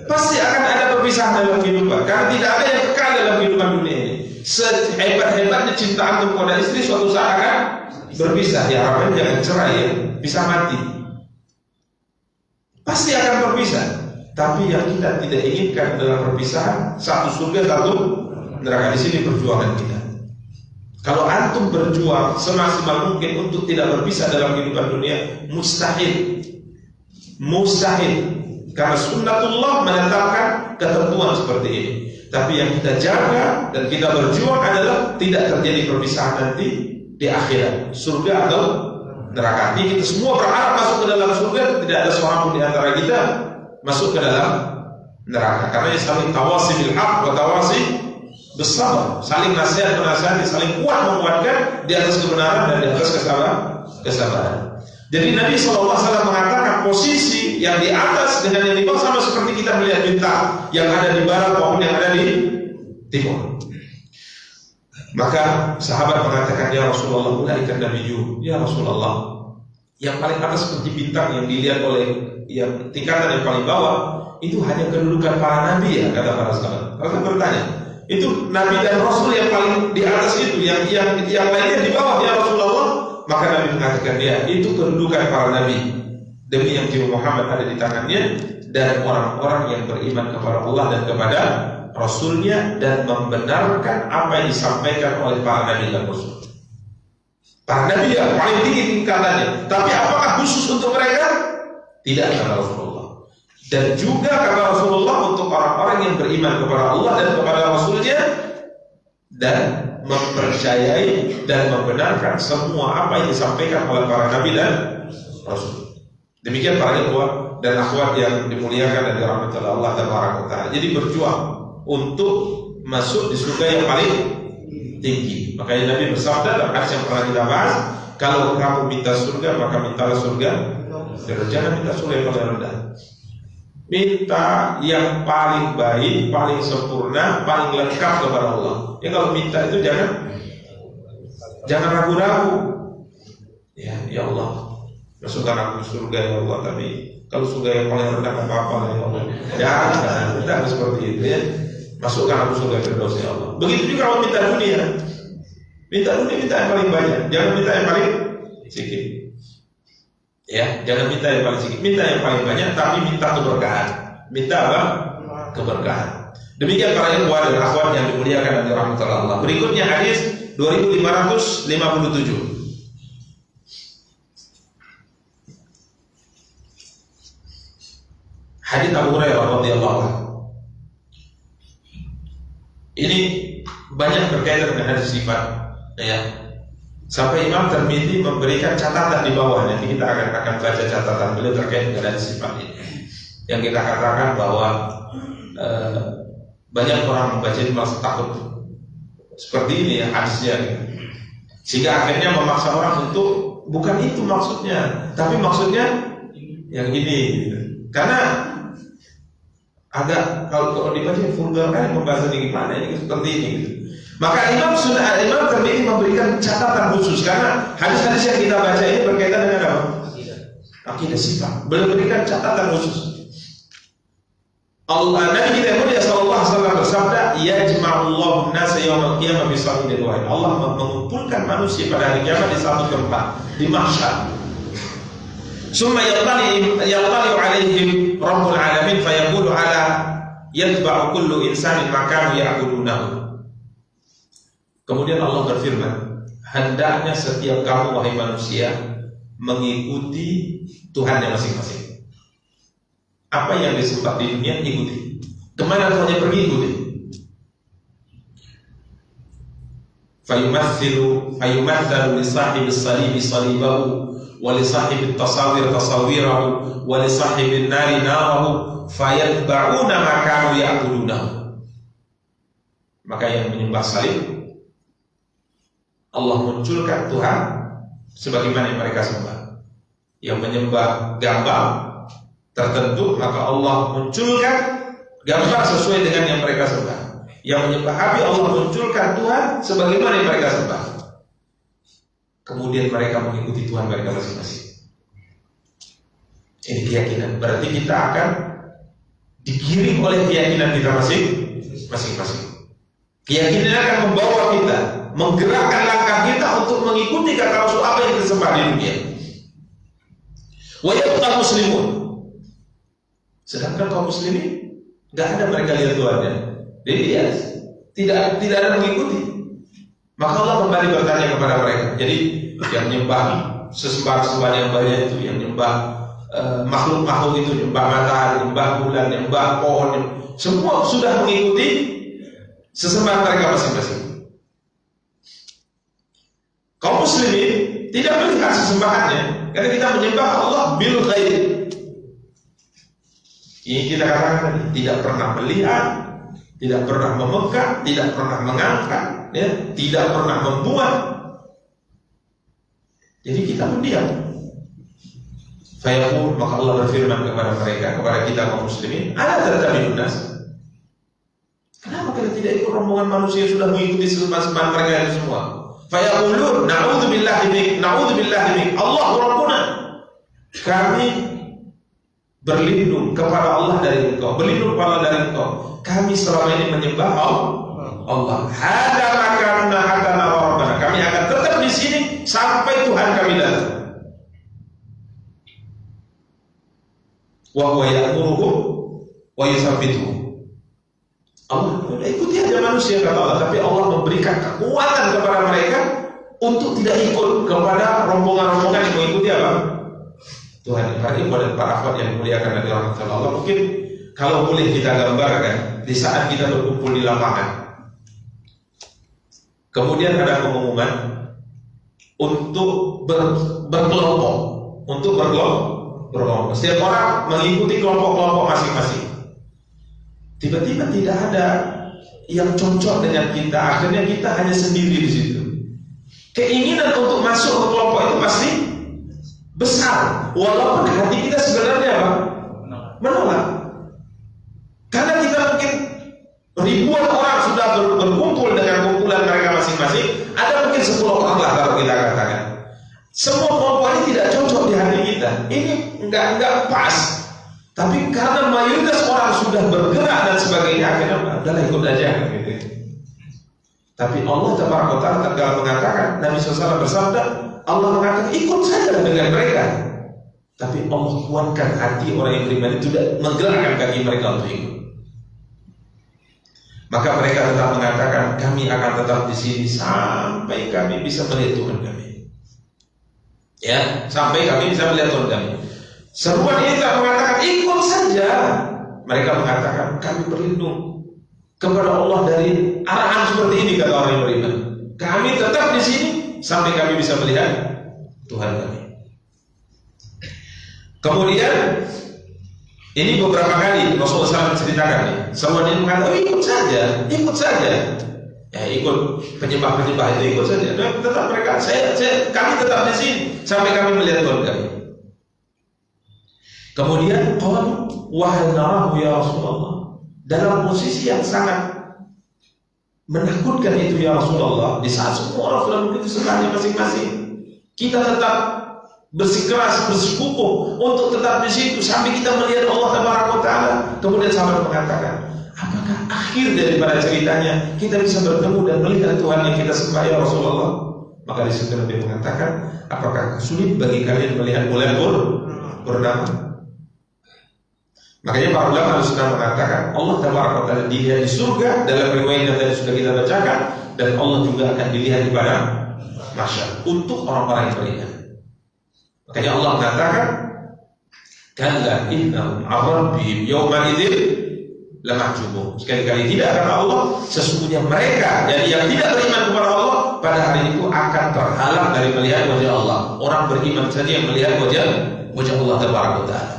A: Pasti akan ada perpisahan dalam kehidupan, karena tidak ada yang kekal dalam kehidupan dunia ini. Sehebat-hebatnya cinta antum pada istri, suatu saat akan berpisah. Ya harapannya jangan cerai ya, bisa mati. Pasti akan berpisah. Tapi yang kita tidak inginkan dalam perpisahan, satu surga, satu neraka. Di sini perjuangan kita. Kalau antum berjuang semaksimal mungkin untuk tidak berpisah dalam kehidupan dunia, mustahil. Karena sunnatullah menetapkan ketentuan seperti ini. Tapi yang kita jaga dan kita berjuang adalah tidak terjadi perpisahan nanti di akhirat, surga atau neraka. Ini kita semua berharap masuk ke dalam surga, tidak ada seorang pun di antara kita masuk ke dalam neraka. Karena saling tawasi bil haq wa tawasi bis sabr, saling nasihat menasihati, saling kuat menguatkan di atas kebenaran dan di atas kesabaran. Jadi Nabi SAW mengatakan posisi yang di atas dengan yang di bawah sama seperti kita melihat bintang yang ada di barat maupun yang ada di timur. Maka sahabat mengatakan, ya Rasulullah, ulaika nabiyyu, ya Rasulullah, yang paling atas seperti bintang yang dilihat oleh yang tingkatan yang paling bawah itu hanya kedudukan para nabi ya, kata para sahabat. Lalu bertanya, itu nabi dan rasul yang paling di atas itu, yang lainnya di bawah ya Rasulullah? Maka Nabi mengatakan, ya itu kedudukan para nabi, demi yang jiwa Muhammad ada di tangannya, dan orang-orang yang beriman kepada Allah dan kepada Rasulnya dan membenarkan apa yang disampaikan oleh para nabi dan rasul. Para nabi yang paling tinggi tingkatannya, tapi apakah khusus untuk mereka? Tidak, kata Rasulullah. Dan juga kata Rasulullah untuk orang-orang yang beriman kepada Allah dan kepada Rasulnya dan mempercayai dan membenarkan semua apa yang disampaikan oleh para nabi dan rasul. Demikian para ikhwah dan akhwat yang dimuliakan dan dirahmati oleh Allah Taala. Jadi berjuang untuk masuk di surga yang paling tinggi. Makanya Nabi bersabda dalam hadis yang pernah kita bahas, Kalau kamu minta surga, maka mintalah surga. Jangan minta surga yang paling rendah. Minta yang paling baik, paling sempurna, paling lengkap kepada Allah. Ya kalau minta itu jangan ragu-ragu. Ya Allah, masukkan aku surga ya Allah. Tapi kalau surga yang paling rendah nggak apa-apa ya Allah. Jangan seperti itu ya. Masukkan aku surga Firdaus ya Allah. Begitu juga kalau minta dunia. Minta yang paling banyak. Jangan minta yang paling sedikit. Ya, jangan minta yang paling sedikit. Minta yang paling banyak, tapi minta keberkahan. Minta apa? Keberkahan. Demikian para ikhwan dan akhwat yang dimuliakan oleh rahmatullah Allah. Berikutnya hadis 2557. Hadis Abu Hurairah radhiyallahu anhu. Ini banyak berkaitan dengan hadis sifat, ya. Sampai Imam Tirmidzi memberikan catatan di bawah. Nanti kita akan baca catatan beliau terkait dengan hadis sifat ini. Yang kita katakan bahwa banyak orang membaca ini merasa takut seperti ini ya hadisnya, sehingga akhirnya memaksa orang untuk bukan itu maksudnya, tapi maksudnya yang ini, gitu. Karena agak kalau dibaca vulgar kan membahas ini gimana ini seperti ini gitu. Maka Imam Tirmidzi memberikan catatan khusus karena hadis-hadis yang kita baca ini berkaitan dengan apa? Akidah sifat. Beliau berikan catatan khusus. Nabi kita mulia sallallahu alaihi wasallam bersabda, "Yajma'ullahu an-nasa yawmal qiyamah bi sa'idin wahid." Allah mengumpulkan manusia pada hari kiamat di satu tempat, di mahsyar. Summa yaltali alaihim Rabbul alamin fayaqulu ala yatba'u kullu insanin ma kanu ya'budunahu. Kemudian Allah berfirman, hendaknya setiap kamu wahai manusia mengikuti Tuhannya masing-masing. Apa yang disembah di dunia ikuti. Kemana Tuhannya pergi ikuti. Fayumathilu li sahibi salibi salibahu wa li sahibi tasawir tasawirahu wa li sahibi nari narahu fayatba'una ma kanu ya'budunahu. Maka yang menyembah salib Allah munculkan Tuhan sebagaimana yang mereka sembah. Yang menyembah gambar tertentu maka Allah munculkan gambar sesuai dengan yang mereka sembah. Yang menyembah api Allah munculkan Tuhan sebagaimana yang mereka sembah. Kemudian mereka mengikuti Tuhan mereka masing-masing. Ini keyakinan. Berarti kita akan digiring oleh keyakinan kita masing-masing. Keyakinan akan membawa kita, menggerakkan langkah kita untuk mengikuti kata Rasul apa yang disembah di dunia. Wa yabqa muslimun. Sedangkan kaum muslimin tidak ada mereka lihat Tuhannya. Jadi dia tidak ada mengikuti. Maka Allah kembali bertanya kepada mereka. Jadi yang menyembah sesembahan yang banyak itu, yang menyembah makhluk-makhluk itu, menyembah matahari, menyembah bulan, menyembah pohon, semua sudah mengikuti sesembahan mereka masing-masing. Kaum muslimin tidak melihat sesembahannya karena kita menyembah Allah bil ghaib. Ini kita katakan tadi, tidak pernah melihat, tidak pernah memegang, tidak pernah mengangkat, ya, tidak pernah membuat. Jadi kita mendiam. Fayaqul, maka Allah berfirman kepada mereka, kepada kita kaum muslimin, ala tattabi'un nas. Kenapa kita tidak ikut rombongan manusia yang sudah mengikuti sembahan mereka itu semua? Fayaqulun, na'udzubillahi bik, na'udzubillahi bik. Allah Rabbuna. Kami berlindung kepada Allah dari engkau, berlindung kepada Allah dari engkau. Kami selama ini menyembah Allah. Hada makanna hatta nara rabbana. Kami akan tetap di sini sampai Tuhan kami datang. Wa huwa ya'muruhum wa yusabbituhum. Allah ikuti aja manusia kata Allah, tapi Allah memberikan kekuatan kepada mereka untuk tidak ikut kepada rombongan-rombongan yang mengikuti apa? Tuhan. Para ikhwan dan para akhwat yang dimuliakan oleh Allah, mungkin kalau boleh kita gambarkan di saat kita berkumpul di lapangan, kemudian ada pengumuman untuk berkelompok, untuk berkelompok. Setiap orang mengikuti kelompok-kelompok masing-masing. Tiba-tiba tidak ada yang cocok dengan kita, akhirnya kita hanya sendiri di situ. Keinginan untuk masuk ke kelompok itu pasti besar, walaupun hati kita sebenarnya apa? Menolak. Karena kita mungkin ribuan orang sudah berkumpul dengan kumpulan mereka masing-masing, ada mungkin 10 orang lah kalau kita katakan. Semua kelompok ini tidak cocok di hati kita. Ini enggak pas. Tapi karena mayoritas orang sudah bergerak dan sebagainya, akhirnya adalah ikut aja gitu. Tapi Allah Taala telah mengatakan, Nabi SAW bersabda, Allah mengatakan ikut saja dengan mereka. Tapi Allah kuatkan hati orang yang beriman itu, tidak menggerakkan kaki mereka untuk ikut. Maka mereka tetap mengatakan, kami akan tetap di sini sampai kami bisa melihat Tuhan kami. Ya, sampai kami bisa melihat Tuhan kami. Seruan ini tak mengatakan ikut saja. Mereka mengatakan kami berlindung kepada Allah dari arahan seperti ini, kata orang yang beriman. Kami tetap di sini sampai kami bisa melihat Tuhan kami. Kemudian ini beberapa kali Rasulullah SAW ceritakan nih. Seruan ini mengatakan ikut saja. Ya, ikut penyembah-penyembah itu ikut saja. Dan tetap mereka, kami tetap di sini sampai kami melihat Tuhan kami. Kemudian qalu wa hal narahu ya Rasulullah, dalam posisi yang sangat menakutkan itu ya Rasulullah, di saat semua orang sudah begitu sebelahnya masing-masing, kita tetap bersikeras, bersikukuh untuk tetap di situ sampai kita melihat Allah Taala. Kemudian sahabat mengatakan, apakah akhir daripada ceritanya kita bisa bertemu dan melihat Tuhan yang kita sembah ya Rasulullah? Maka di situ Nabi mengatakan, apakah sulit bagi kalian melihat bulan purnama? Makanya para ulama sudah mengatakan Allah Taala dilihat di surga dalam riwayat yang tadi sudah kita bacakan, dan Allah juga akan dilihat di padang mahsyar untuk orang-orang yang beriman. Makanya Allah mengatakan, kalla innahum 'an rabbihim yawma idzin lamahjubun. Sekali-kali tidak, karena Allah sesungguhnya mereka yang tidak beriman kepada Allah pada hari itu akan terhalang dari melihat wajah Allah. Orang beriman saja yang melihat wajah Allah Taala.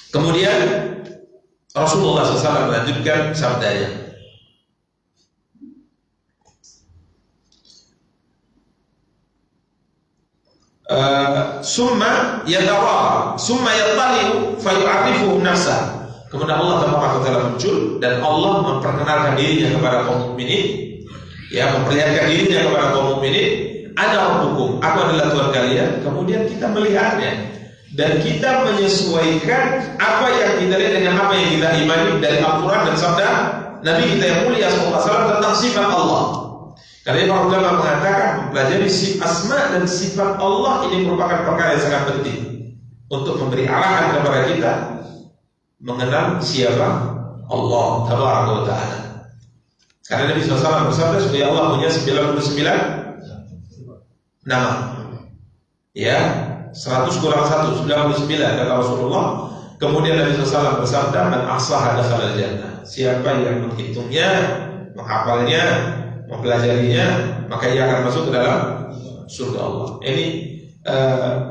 A: Kemudian Rasulullah SAW melanjutkan sabdanya, summa yatawara summa yattali'u fayu'arifuhu nafsah. Kemudian Allah Taala muncul dan Allah memperkenalkan dirinya kepada kaum mukminin, ya, memperlihatkan dirinya kepada kaum mukminin, ada hukum, aku adalah Tuhan kalian. Kemudian kita melihatnya dan kita menyesuaikan apa yang kita lihat dengan apa yang kita imani dari Al-Quran dan sabda Nabi kita yang mulia SAW tentang sifat Allah. Karena para ulama mengatakan mempelajari asma dan sifat Allah ini merupakan perkara yang sangat penting untuk memberi arahan kepada kita mengenal siapa Allah Taala. Karena Nabi SAW bersabda, supaya Allah punya 99 nama, ya, 100 kurang 1, 99 kata Rasulullah. Kemudian Nabi SAW bersabda, man ahsaha dakhala al-jannah. Siapa yang menghitungnya, menghafalnya, mempelajarinya, maka ia akan masuk ke dalam surga Allah. Ini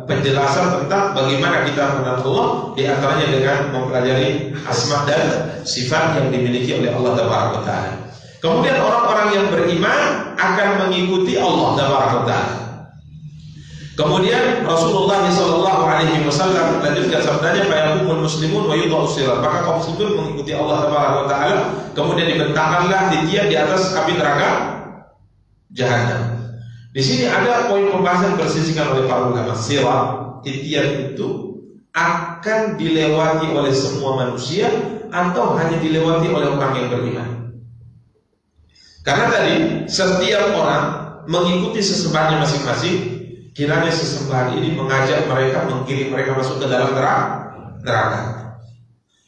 A: penjelasan tentang bagaimana kita mengenal Allah, di antaranya dengan mempelajari asma dan sifat yang dimiliki oleh Allah Taala. Kemudian orang-orang yang beriman akan mengikuti Allah Taala. Kemudian Rasulullah SAW melanjutkan sabdanya, fayakumul muslimun wa yudha'u sirat. Maka kaum muslimin mengikuti Allah Taala, kemudian dibentangkanlah titian di atas api neraka Jahannam. Di sini ada poin pembahasan bersisikan oleh para ulama. Sirat, titian itu akan dilewati oleh semua manusia atau hanya dilewati oleh orang yang beriman? Karena tadi setiap orang mengikuti sesembahnya masing-masing. Kiranya sesembahan ini mengajak mereka, menggiring mereka masuk ke dalam neraka.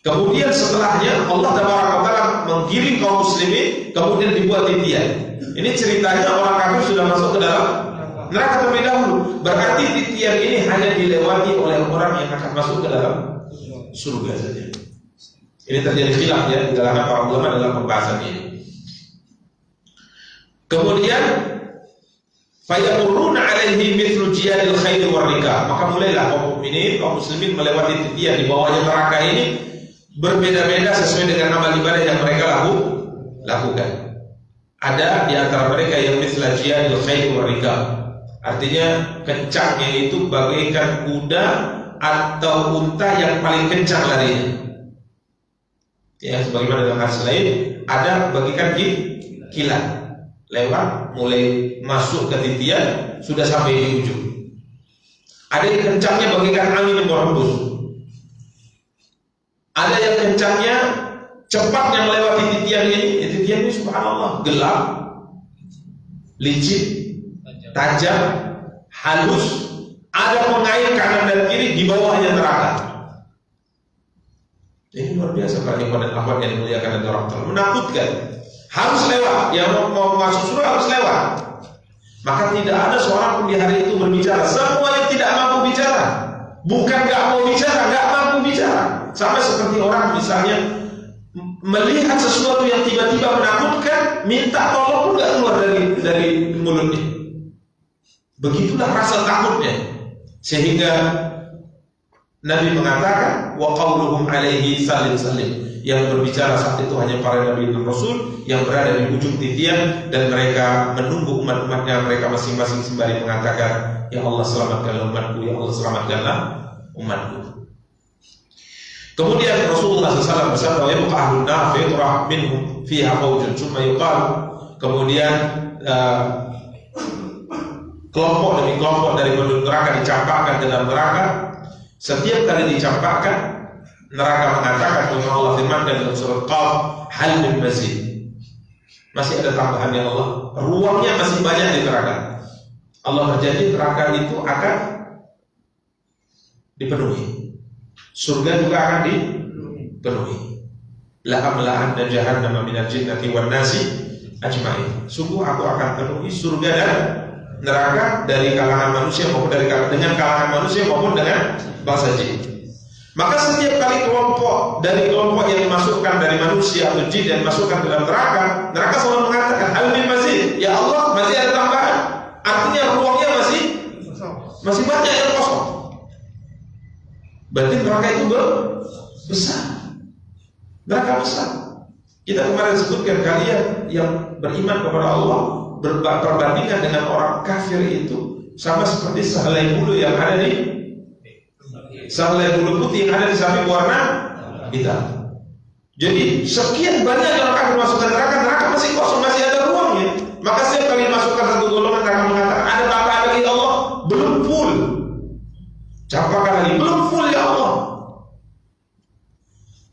A: Kemudian setelahnya Allah Taala menggiring kaum muslimin, kemudian dibuat titian. Ini ceritanya orang kafir sudah masuk ke dalam neraka terlebih dahulu. Berarti titian ini hanya dilewati oleh orang yang akan masuk ke dalam surga saja. Ini terjadi khilaf ya di dalam para ulama dalam pembahasan ini. Kemudian fayamurruna alaihi mithlu jiyadil khairi war rikab. Maka mulailah kaum mukminin, kaum muslimin melewati titian di bawahnya neraka ini berbeda-beda sesuai dengan amal ibadah yang mereka lakukan. Ada di antara mereka yang misla jiyadil khayl wa rikab. Artinya kencangnya itu bagaikan kuda atau unta yang paling kencang larinya. Ya, sebagaimana dalam hadis lain, ada bagaikan kilat lewat, mulai masuk ke titian sudah sampai di ujung. Ada yang kencangnya bagaikan angin yang berhembus. Ada yang kencangnya cepatnya melewati titian ini. Titian ini subhanallah gelap, licin, tajam, halus. Ada pengait kanan dan kiri, di bawahnya neraka. Ini luar biasa para ikhwan dan akhwat yang dimuliakan oleh orang tua. Menakutkan. Harus lewat. Yang mau masuk surga harus lewat. Maka tidak ada seorang pun di hari itu berbicara. Semuanya tidak mampu bicara. Bukan nggak mau bicara, nggak mampu bicara. Sama seperti orang misalnya melihat sesuatu yang tiba-tiba menakutkan, minta tolong pun nggak keluar dari mulutnya. Begitulah rasa takutnya. Sehingga Nabi mengatakan wa qauluhum alaihi salim. Yang berbicara saat itu hanya para nabi dan rasul yang berada di ujung titian, dan mereka menunggu umat-umatnya mereka masing-masing sembari mengatakan, ya Allah selamatkanlah umatku, ya Allah selamatkanlah umatku. Kemudian Rasulullah SAW bersabda, ya buka ahlun nar fi turah minhum fiha faujun summa yuqal. Kemudian kelompok demi kelompok dari penduduk neraka dicampakkan ke dalam neraka. Setiap kali dicampakkan, neraka mengatakan, Allah firmankan dalam surat Qaf, hal min mazid. Masih ada tambahan ya Allah. Ruangnya masih banyak di neraka. Allah berjanji neraka itu akan dipenuhi. Surga juga akan dipenuhi. La'amla'an dan jahannam minal jinnati wan nasi ajma'in. Sungguh aku akan penuhi surga dan neraka dari kalangan manusia maupun dengan kalangan manusia maupun dengan bangsa jin. Maka setiap kali kelompok yang dimasukkan dari manusia atau jin dan dimasukkan dalam neraka, neraka selalu mengatakan, hal min mazid, ya Allah masih ada tambahan. Artinya ruangnya masih banyak yang kosong. Berarti neraka itu besar. Neraka besar. Kita kemarin sebutkan, kalian yang beriman kepada Allah berbandingan dengan orang kafir itu sama seperti sehelai bulu yang ada di sehelai bulu putih yang ada di samping warna hitam. Jadi sekian banyak yang akan dimasukkan neraka masih kosong, masih ada ruangnya. Maka setiap kali dimasukkan satu golongan, neraka mengatakan, ada tambahan lagi ya Allah, belum full. Campakkan lagi, belum full ya Allah.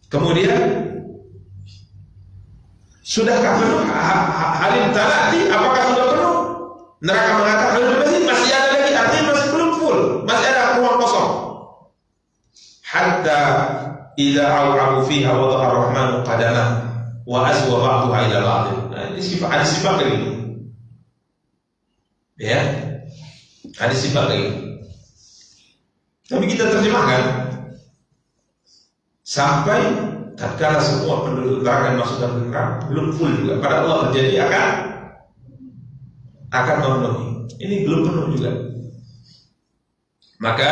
A: Kemudian sudahkah penuh? Halim talati, apakah sudah penuh? Neraka mengatakan masih ada lagi, artinya masih belum full, masih ada ruang kosong. Hatta idza aw'abu fiha wada'a ar-rahmanu qadama wa azwa ba'daha ila ba'd. Nah, ini sifat ini. Ya. Ada sifat lagi. Tapi kita terjemahkan sampai tatkala semua penduduk neraka masuk dalam neraka belum full juga. Pada Allah berjanji akan memenuhi. Ini belum penuh juga. Maka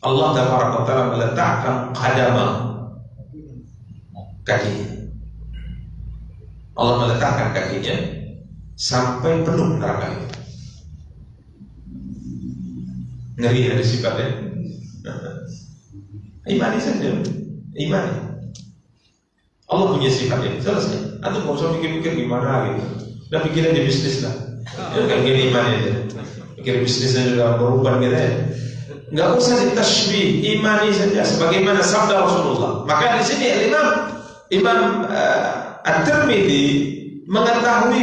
A: Allah Ta'ala meletakkan qadama, kakinya. Allah meletakkan kakinya sampai penuh neraka itu. Ngeri ada sifatnya. Imani saja, imani. Allah punya sifatnya, selesai. Antum nggak usah mikir-mikir gimana gitu. Udah pikirin di bisnis lah. Ya kan gini imani aja. Pikir bisnisnya juga berubah gitu ya. Nggak usah ditashbih, imani saja sebagaimana sabda Rasulullah. Maka di sini Imam At-Tirmidzi mengetahui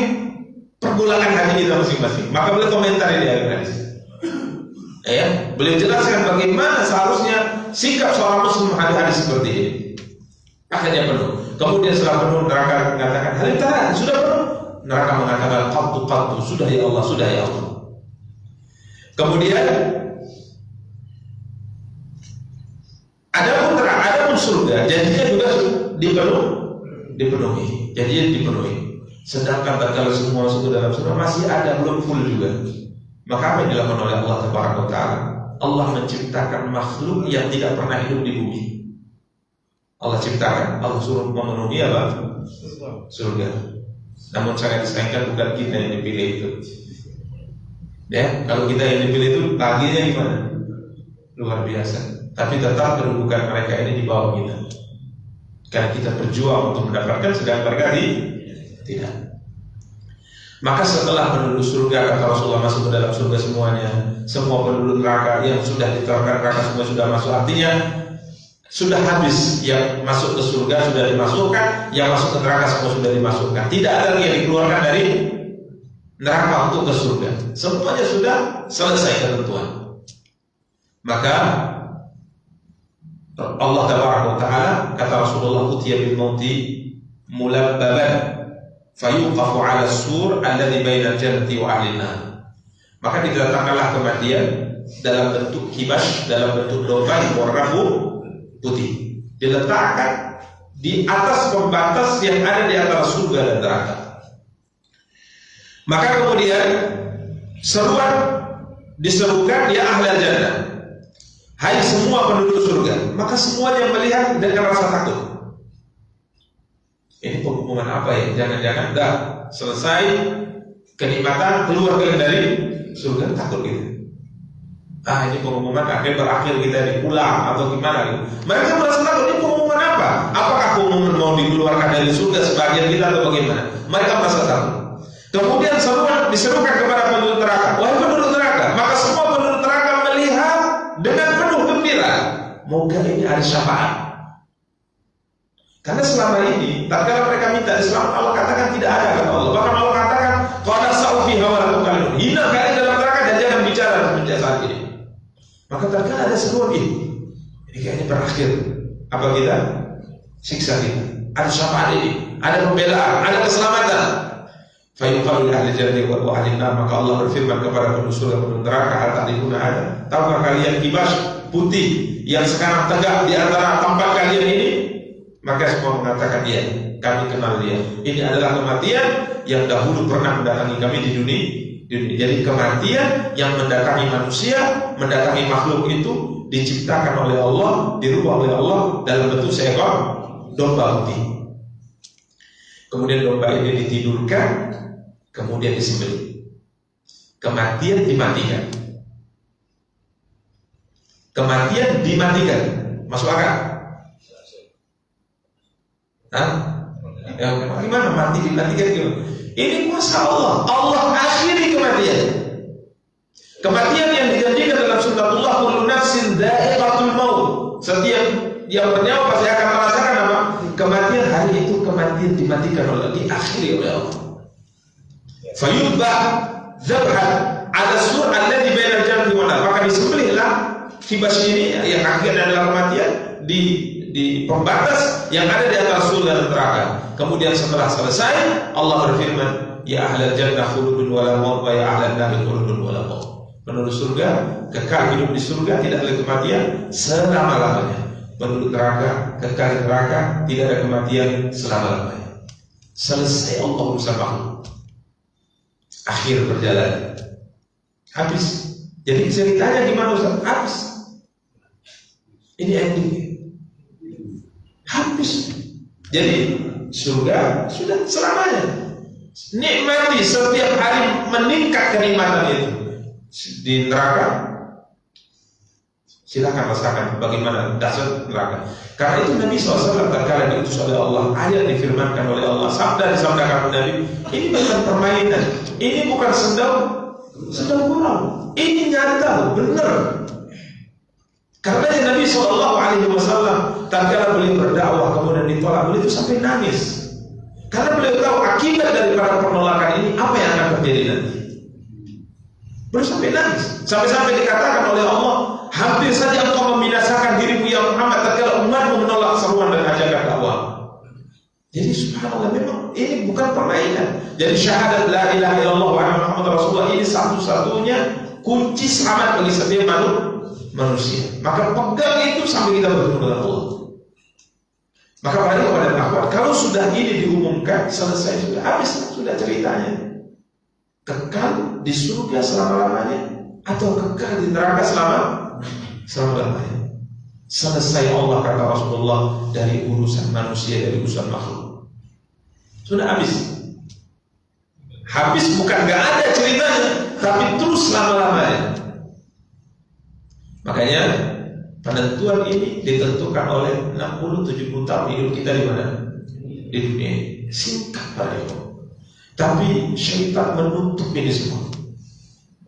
A: pergulangan hati kita masing-masing. Maka beliau komentar di akhir hadis. Ya, beliau jelaskan bagaimana seharusnya sikap seorang muslim menghadapi hadis seperti ini. Akhirnya penuh. Kemudian setelah penuh, neraka mengatakan, hal itu sudah penuh. Neraka mengatakan, qattu, sudah ya Allah, sudah ya Allah. Kemudian adapun surga, janjinya juga dipenuhi. Janjinya dipenuhi. Sedangkan kalau semua sudah dalam surga masih ada belum full juga. Maka apa yang dilakukan oleh Allah Taala? Allah menciptakan makhluk yang tidak pernah hidup di bumi. Allah ciptakan, Allah suruh memenuhi apa? Surga. Namun sangat disayangkan bukan kita yang dipilih itu. Ya, kalau kita yang dipilih itu bahagianya gimana? Luar biasa. Tapi tetap kedudukan mereka ini di bawah kita. Karena kita berjuang untuk mendapatkan, sedang mereka tidak. Maka setelah penduduk surga, kata Rasulullah, masuk ke dalam surga semuanya, semua penduduk neraka yang sudah diterangkan neraka semua sudah masuk. Artinya sudah habis, yang masuk ke surga sudah dimasukkan, yang masuk ke neraka semua sudah dimasukkan. Tidak ada lagi yang dikeluarkan dari neraka untuk ke surga. Semuanya sudah selesai ketentuan. Maka Allah Taala, kata Rasulullah, utiya bil mauti mulabbaban fayuqafu 'ala as-sur alladhi bainal jannati wa ahli an-nar. Maka didatangkanlah kematian dalam bentuk kibas, dalam bentuk domba berwarna putih, diletakkan di atas pembatas yang ada di antara surga dan neraka. Maka kemudian seruan diserukan, ya ahli jannah, hai semua penduduk surga. Maka semuanya melihat dengan rasa takut. Ini pengumuman apa ya? Jangan-jangan dah selesai kenikmatan, keluar dari surga, takut gitu. Ini pengumuman akhir berakhir kita dipulang atau gimana gitu. Mereka merasa takut, ini pengumuman apa? Apakah pengumuman mau dikeluarkan dari surga sebagian kita atau bagaimana? Mereka merasa takut. Kemudian seruan diserukan kepada penduduk neraka, wahai penduduk neraka. Maka semua penduduk neraka melihat dengan penuh gembira. Moga ini hari syafaat. Karena selama ini, tatkala mereka minta Islam, Allah katakan tidak ada, kata Allah. Bahkan Allah katakan, qad sa'ufi hawalakum kalian. Hina kalian dalam neraka dan jangan bicara semenjak saat ini. Maka tatkala ada seruan ini kayaknya berakhir. Apa kita? Siksa kita. Ada syafaat ini, ada pembelaan, ada keselamatan. Fa yuqalu li ahli jannati wa ahli nar, maka Allah berfirman kepada penduduk surga dan penduduk neraka, hal ta'rifuna ada. Tahukah kalian kibas putih yang sekarang tegak di antara tempat kalian ini? Maka semua mengatakan iya, kami kenal dia. Ini adalah kematian yang dahulu pernah mendatangi kami di dunia. Jadi kematian yang mendatangi manusia, mendatangi makhluk itu diciptakan oleh Allah, dirubah oleh Allah dalam bentuk seekor domba putih. Kemudian domba ini ditidurkan, kemudian disembelih. Kematian dimatikan. Kematian dimatikan. Masuk akal? Ya, gimana mati dimatikan gimana? Ini kuasa Allah. Allah akhiri kematian. Kematian yang dijanjikan dalam sunnatullah, kullu nafsin dha'iqatul maut. Setiap yang bernyawa pasti akan merasakan apa? Kematian. Hari itu kematian dimatikan oleh, diakhiri oleh Allah. Fayudbah zabhan 'ala sur alladhi bainal jannati wan nar. Maka disembelihlah kibas ini yang akhirnya adalah kematian di pembatas yang ada di antara surga dan neraka. Kemudian setelah selesai, Allah berfirman, ya ahlal jannah khuludun wala maut wa ya ahlan nar khuludun wala maut. Penduduk surga kekal hidup di surga, tidak ada kematian selama-lamanya. Penduduk neraka kekal di neraka, tidak ada kematian selama-lamanya. Selesai Allah urusan makhluk. Akhir berjalan. Habis. Jadi ceritanya gimana Ustaz? Habis. Ini ending. Habis. Jadi surga sudah selamanya. Nikmati setiap hari, meningkat kenikmatan itu. Di neraka silakan rasakan bagaimana dahsyat neraka. Karena itu Nabi SAW tatkala diutus oleh Allah, ayat difirmankan oleh Allah, sabda disabdakan Nabi, ini bukan permainan, ini bukan sendal gurau, ini nyata, benar. Karena Nabi SAW tatkala beliau berdakwah kemudian ditolak, beliau itu sampai nangis. Karena beliau tahu akibat daripada penolakan ini apa yang akan terjadi nanti. Beliau sampai nangis, sampai dikatakan oleh Allah, hampir saja engkau membinasakan dirimu ya Muhammad tatkala umatmu menolak seruan dan ajakan dakwah. Jadi subhanallah, memang ini bukan permainan. Jadi syahadat la ilaha illallah wa Muhammad Rasulullah ini satu-satunya kunci selamat bagi setiap manusia. Maka pegang itu sampai kita bertemu dengan Allah. Maka pada kepada akhwat, kalau sudah ini diumumkan, selesai, sudah habis, sudah ceritanya. Kekal di surga selama-lamanya atau kekal di neraka selama-lamanya. Selesai Allah, kata Rasulullah, dari urusan manusia, dari urusan makhluk. Sudah habis. Habis bukan nggak ada ceritanya, tapi terus lama-lamanya. Makanya penentuan ini ditentukan oleh 60-70 tahun hidup kita di mana? Di dunia. Singkat pada itu. Tapi syaitan menutup ini semua.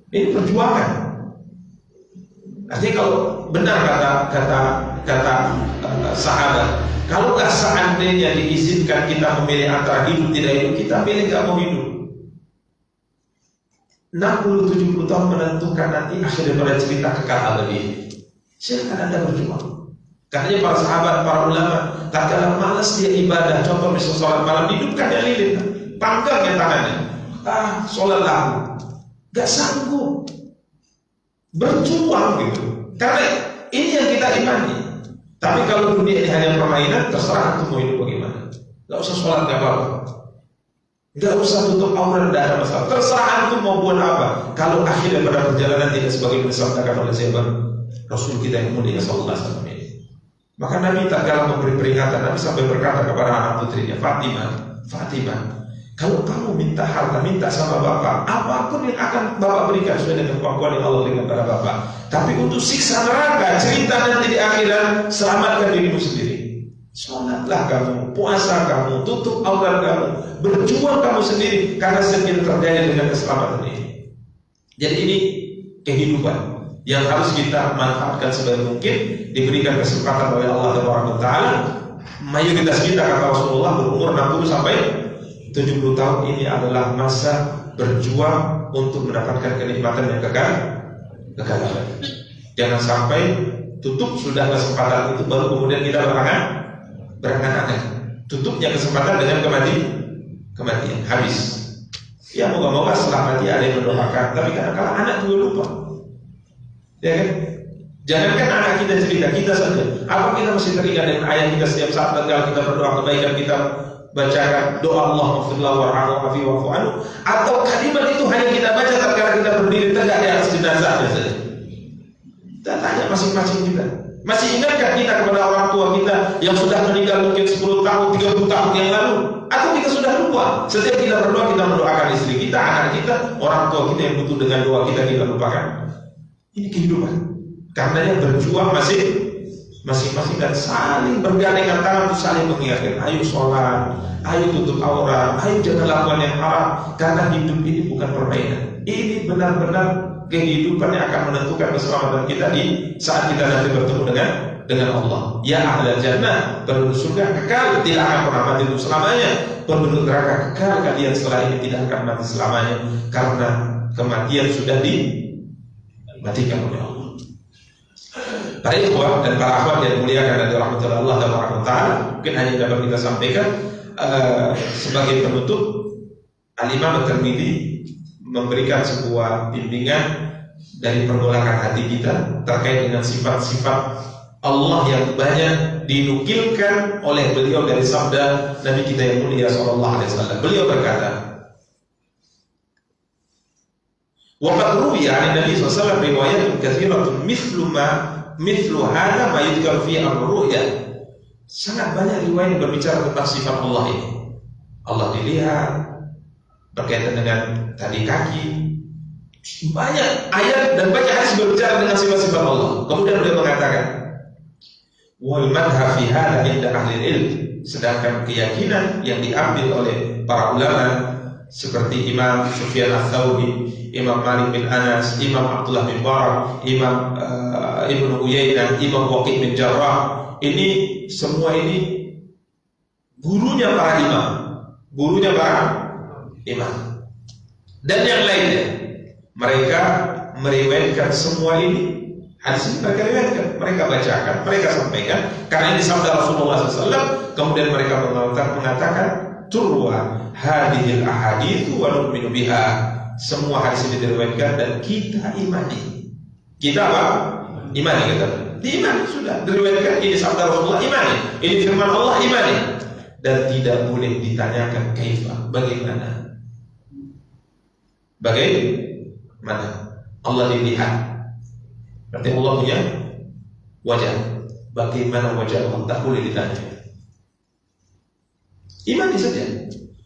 A: Ini perjuangan. Artinya kalau benar kata sahabat, kalau nggak seandainya diizinkan kita memilih antara hidup tidak hidup, kita pilih nggak mau hidup. 60-70 tahun menentukan nanti akhir daripada cerita kekal abadi. Silakan Anda berjuang. Katanya para sahabat, para ulama, tak kala malas dia ibadah, contoh misalnya sholat malam, hidupkan dia lilin, panggang yang tangannya. Sholat lahu, gak sanggup, berjuang gitu. Karena ini yang kita imani. Tapi kalau dunia ini hanya permainan, terserah antum mau hidup bagaimana. Gak usah sholat, gak apa-apa. Gak usah tutup aurat, tidak ada masalah. Terserah antum mau buat apa. Kalau akhir daripada perjalanan tidak sebagai disabdakan oleh sahabat Rasul kita yang mulia sallallahu alaihi wasallam ini. Maka Nabi tak kalah memberi peringatan. Nabi sampai berkata kepada anak putrinya, Fatimah, kalau kamu minta harta, minta sama bapak, apapun yang akan bapak berikan sesuai dengan kemampuan yang Allah berikan kepada bapak. Tapi untuk siksa neraka, cerita nanti di akhirat, selamatkan dirimu sendiri. Sholatlah kamu, puasa kamu, tutup aurat kamu, berjuang kamu sendiri, karena sendiri terjadi dengan keselamatan ini. Jadi ini kehidupan yang harus kita manfaatkan sebaik mungkin, diberikan kesempatan oleh Allah Taala. Mayoritas kita, kata Rasulullah, berumur 60 sampai 70 tahun ini adalah masa berjuang untuk mendapatkan kenikmatan yang kekal. Jangan sampai tutup sudah kesempatan itu baru kemudian kita berangan-angan. Tutupnya kesempatan dengan kematian habis. Ya moga-moga setelah mati ada yang mendoakan, tapi kadang-kadang anak juga lupa. Ya kan? Jangankan anak kita cerita, kita saja. Apa kita masih teringat dengan ayat kita setiap saat tatkala kita berdoa kebaikan, kita bacakan doa Allahumma warhamhu wa'fu anhu, atau kalimat itu hanya kita baca tatkala kita berdiri tegak di atas jenazah saja? Kita tanya masing-masing kita. Masih ingatkah kita kepada orang tua kita yang sudah meninggal mungkin 10 tahun, 30 tahun yang lalu? Atau kita sudah lupa? Setiap kita berdoa kita mendoakan istri kita, anak kita, orang tua kita yang butuh dengan doa kita lupakan. Ini kehidupan. Karenanya berjuang masing-masing dan saling bergandengan tangan untuk saling mengingatkan. Ayo sholat, ayo tutup aurat, ayo jangan lakukan yang haram. Karena hidup ini bukan permainan. Ini benar-benar kehidupan yang akan menentukan keselamatan kita di saat kita nanti bertemu dengan Allah. Ya ahlal jannah, penduduk surga kekal tidak akan pernah mati untuk selamanya. Penduduk neraka kekal kalian setelah ini tidak akan mati selamanya, karena kematian sudah dimatikan oleh Allah. Para ikhwah dan para akhwat yang dimuliakan dan dirahmati Allah Taala, mungkin hanya dapat kita sampaikan sebagai penutup, Al-Imam At-Tirmidzi memberikan sebuah bimbingan dari pergolakan hati kita terkait dengan sifat-sifat Allah yang banyak dinukilkan oleh beliau dari sabda Nabi kita yang mulia sallallahu alaihi wasallam. Beliau berkata, "Wa qad ruwiya 'an Nabi sallallahu alaihi wasallam riwayatun katsiratun mithlu hadha ma yudhkar fi ar-ru'ya." Sangat banyak riwayat yang berbicara tentang sifat Allah ini. Allah dilihat, berkaitan dengan tadi kaki, banyak ayat dan banyak hadis berbicara dengan sifat-sifat Allah. Kemudian beliau mengatakan, wal madhhab fi hadha inda ahli ilm, sedangkan keyakinan yang diambil oleh para ulama seperti Imam Sufyan Ats-Tsauri, Imam Malik bin Anas, Imam Abdullah bin Barak, Imam Ibnu Uyainah, Imam Waqi' bin Jarrah, ini semua ini gurunya para imam dan yang lainnya. Mereka meriwayatkan semua ini, hadis ini mereka riwayatkan, mereka bacakan, mereka sampaikan karena ini sabda Rasulullah SAW. Kemudian mereka mengatakan turwa hadhil ahaditsu wa nu'minu biha. Semua hadis ini diriwayatkan dan kita imani. Kita apa? Imani kita. Diimani sudah diriwayatkan, ini sabda Rasulullah, imani. Ini firman Allah, imani. Dan tidak boleh ditanyakan kaifa, bagaimana Allah dilihat. Berarti Allah punya wajah. Bagaimana wajah Allah tak boleh ditanya. Imani saja.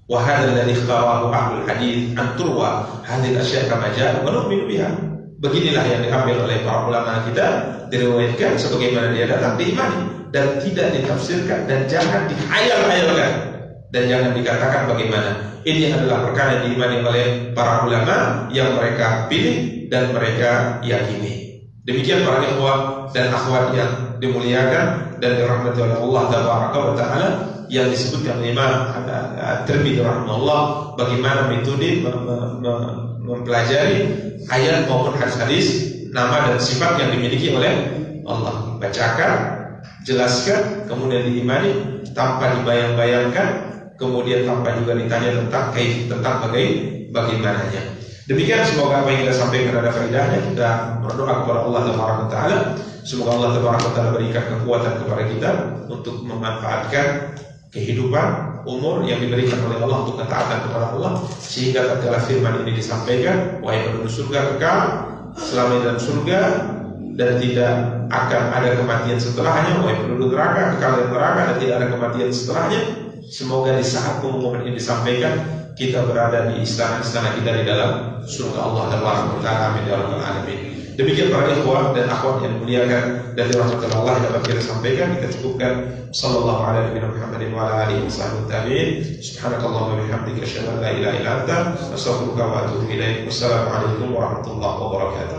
A: Wa hadzal ladzi ikhtarahu ahlul hadits an turwa hadhihi al-asya' kama ja'a wa nu'minu biha. Beginilah yang diambil oleh para ulama kita, diriwayatkan sebagaimana dia datang, diimani dan tidak ditafsirkan dan jangan dihayal-hayalkan dan jangan dikatakan bagaimana. Ini adalah perkara yang diimani oleh para ulama yang mereka pilih dan mereka yakini. Demikian para ikhwah dan akhwat yang dimuliakan dan dirahmati oleh Allah Tabaraka wa Ta'ala, yang disebutkan oleh Imam At-Tirmidzi rahimahullah bagaimana metode mempelajari ayat maupun hadis-hadis, nama dan sifat yang dimiliki oleh Allah. Bacakan, jelaskan, kemudian diimani tanpa dibayang-bayangkan, kemudian tanpa juga ditanya tentang bagaimananya. Demikian, semoga apa yang kita sampaikan ada faedahnya. Kita berdoa kepada Allah Taala, semoga Allah Taala berikan kekuatan kepada kita untuk memanfaatkan kehidupan umur yang diberikan oleh Allah untuk ketaatan kepada Allah, sehingga tatkala firman ini disampaikan, wahai penduduk surga kekal selama dalam surga dan tidak akan ada kematian setelahnya, wahai penduduk neraka kekal dalam neraka dan tidak ada kematian setelahnya. Semoga di saat pengumuman ini disampaikan, kita berada di istana-istana kita di dalam surga Allah Taala. Amin ya rabbal alamin. Demikian para ikhwah dan akhwat yang dimuliakan dan dirahmati Allah, yang dapat kita sampaikan. Kita cukupkan. Sallallahu alaihi Muhammadin wa ala alihi washabbihi tabi'in. Subhanakallahumma wa bihamdika asyhadu an la ilaha illa anta astaghfiruka wa atubu ilaik. Wassalamu alaikum warahmatullahi wabarakatuh.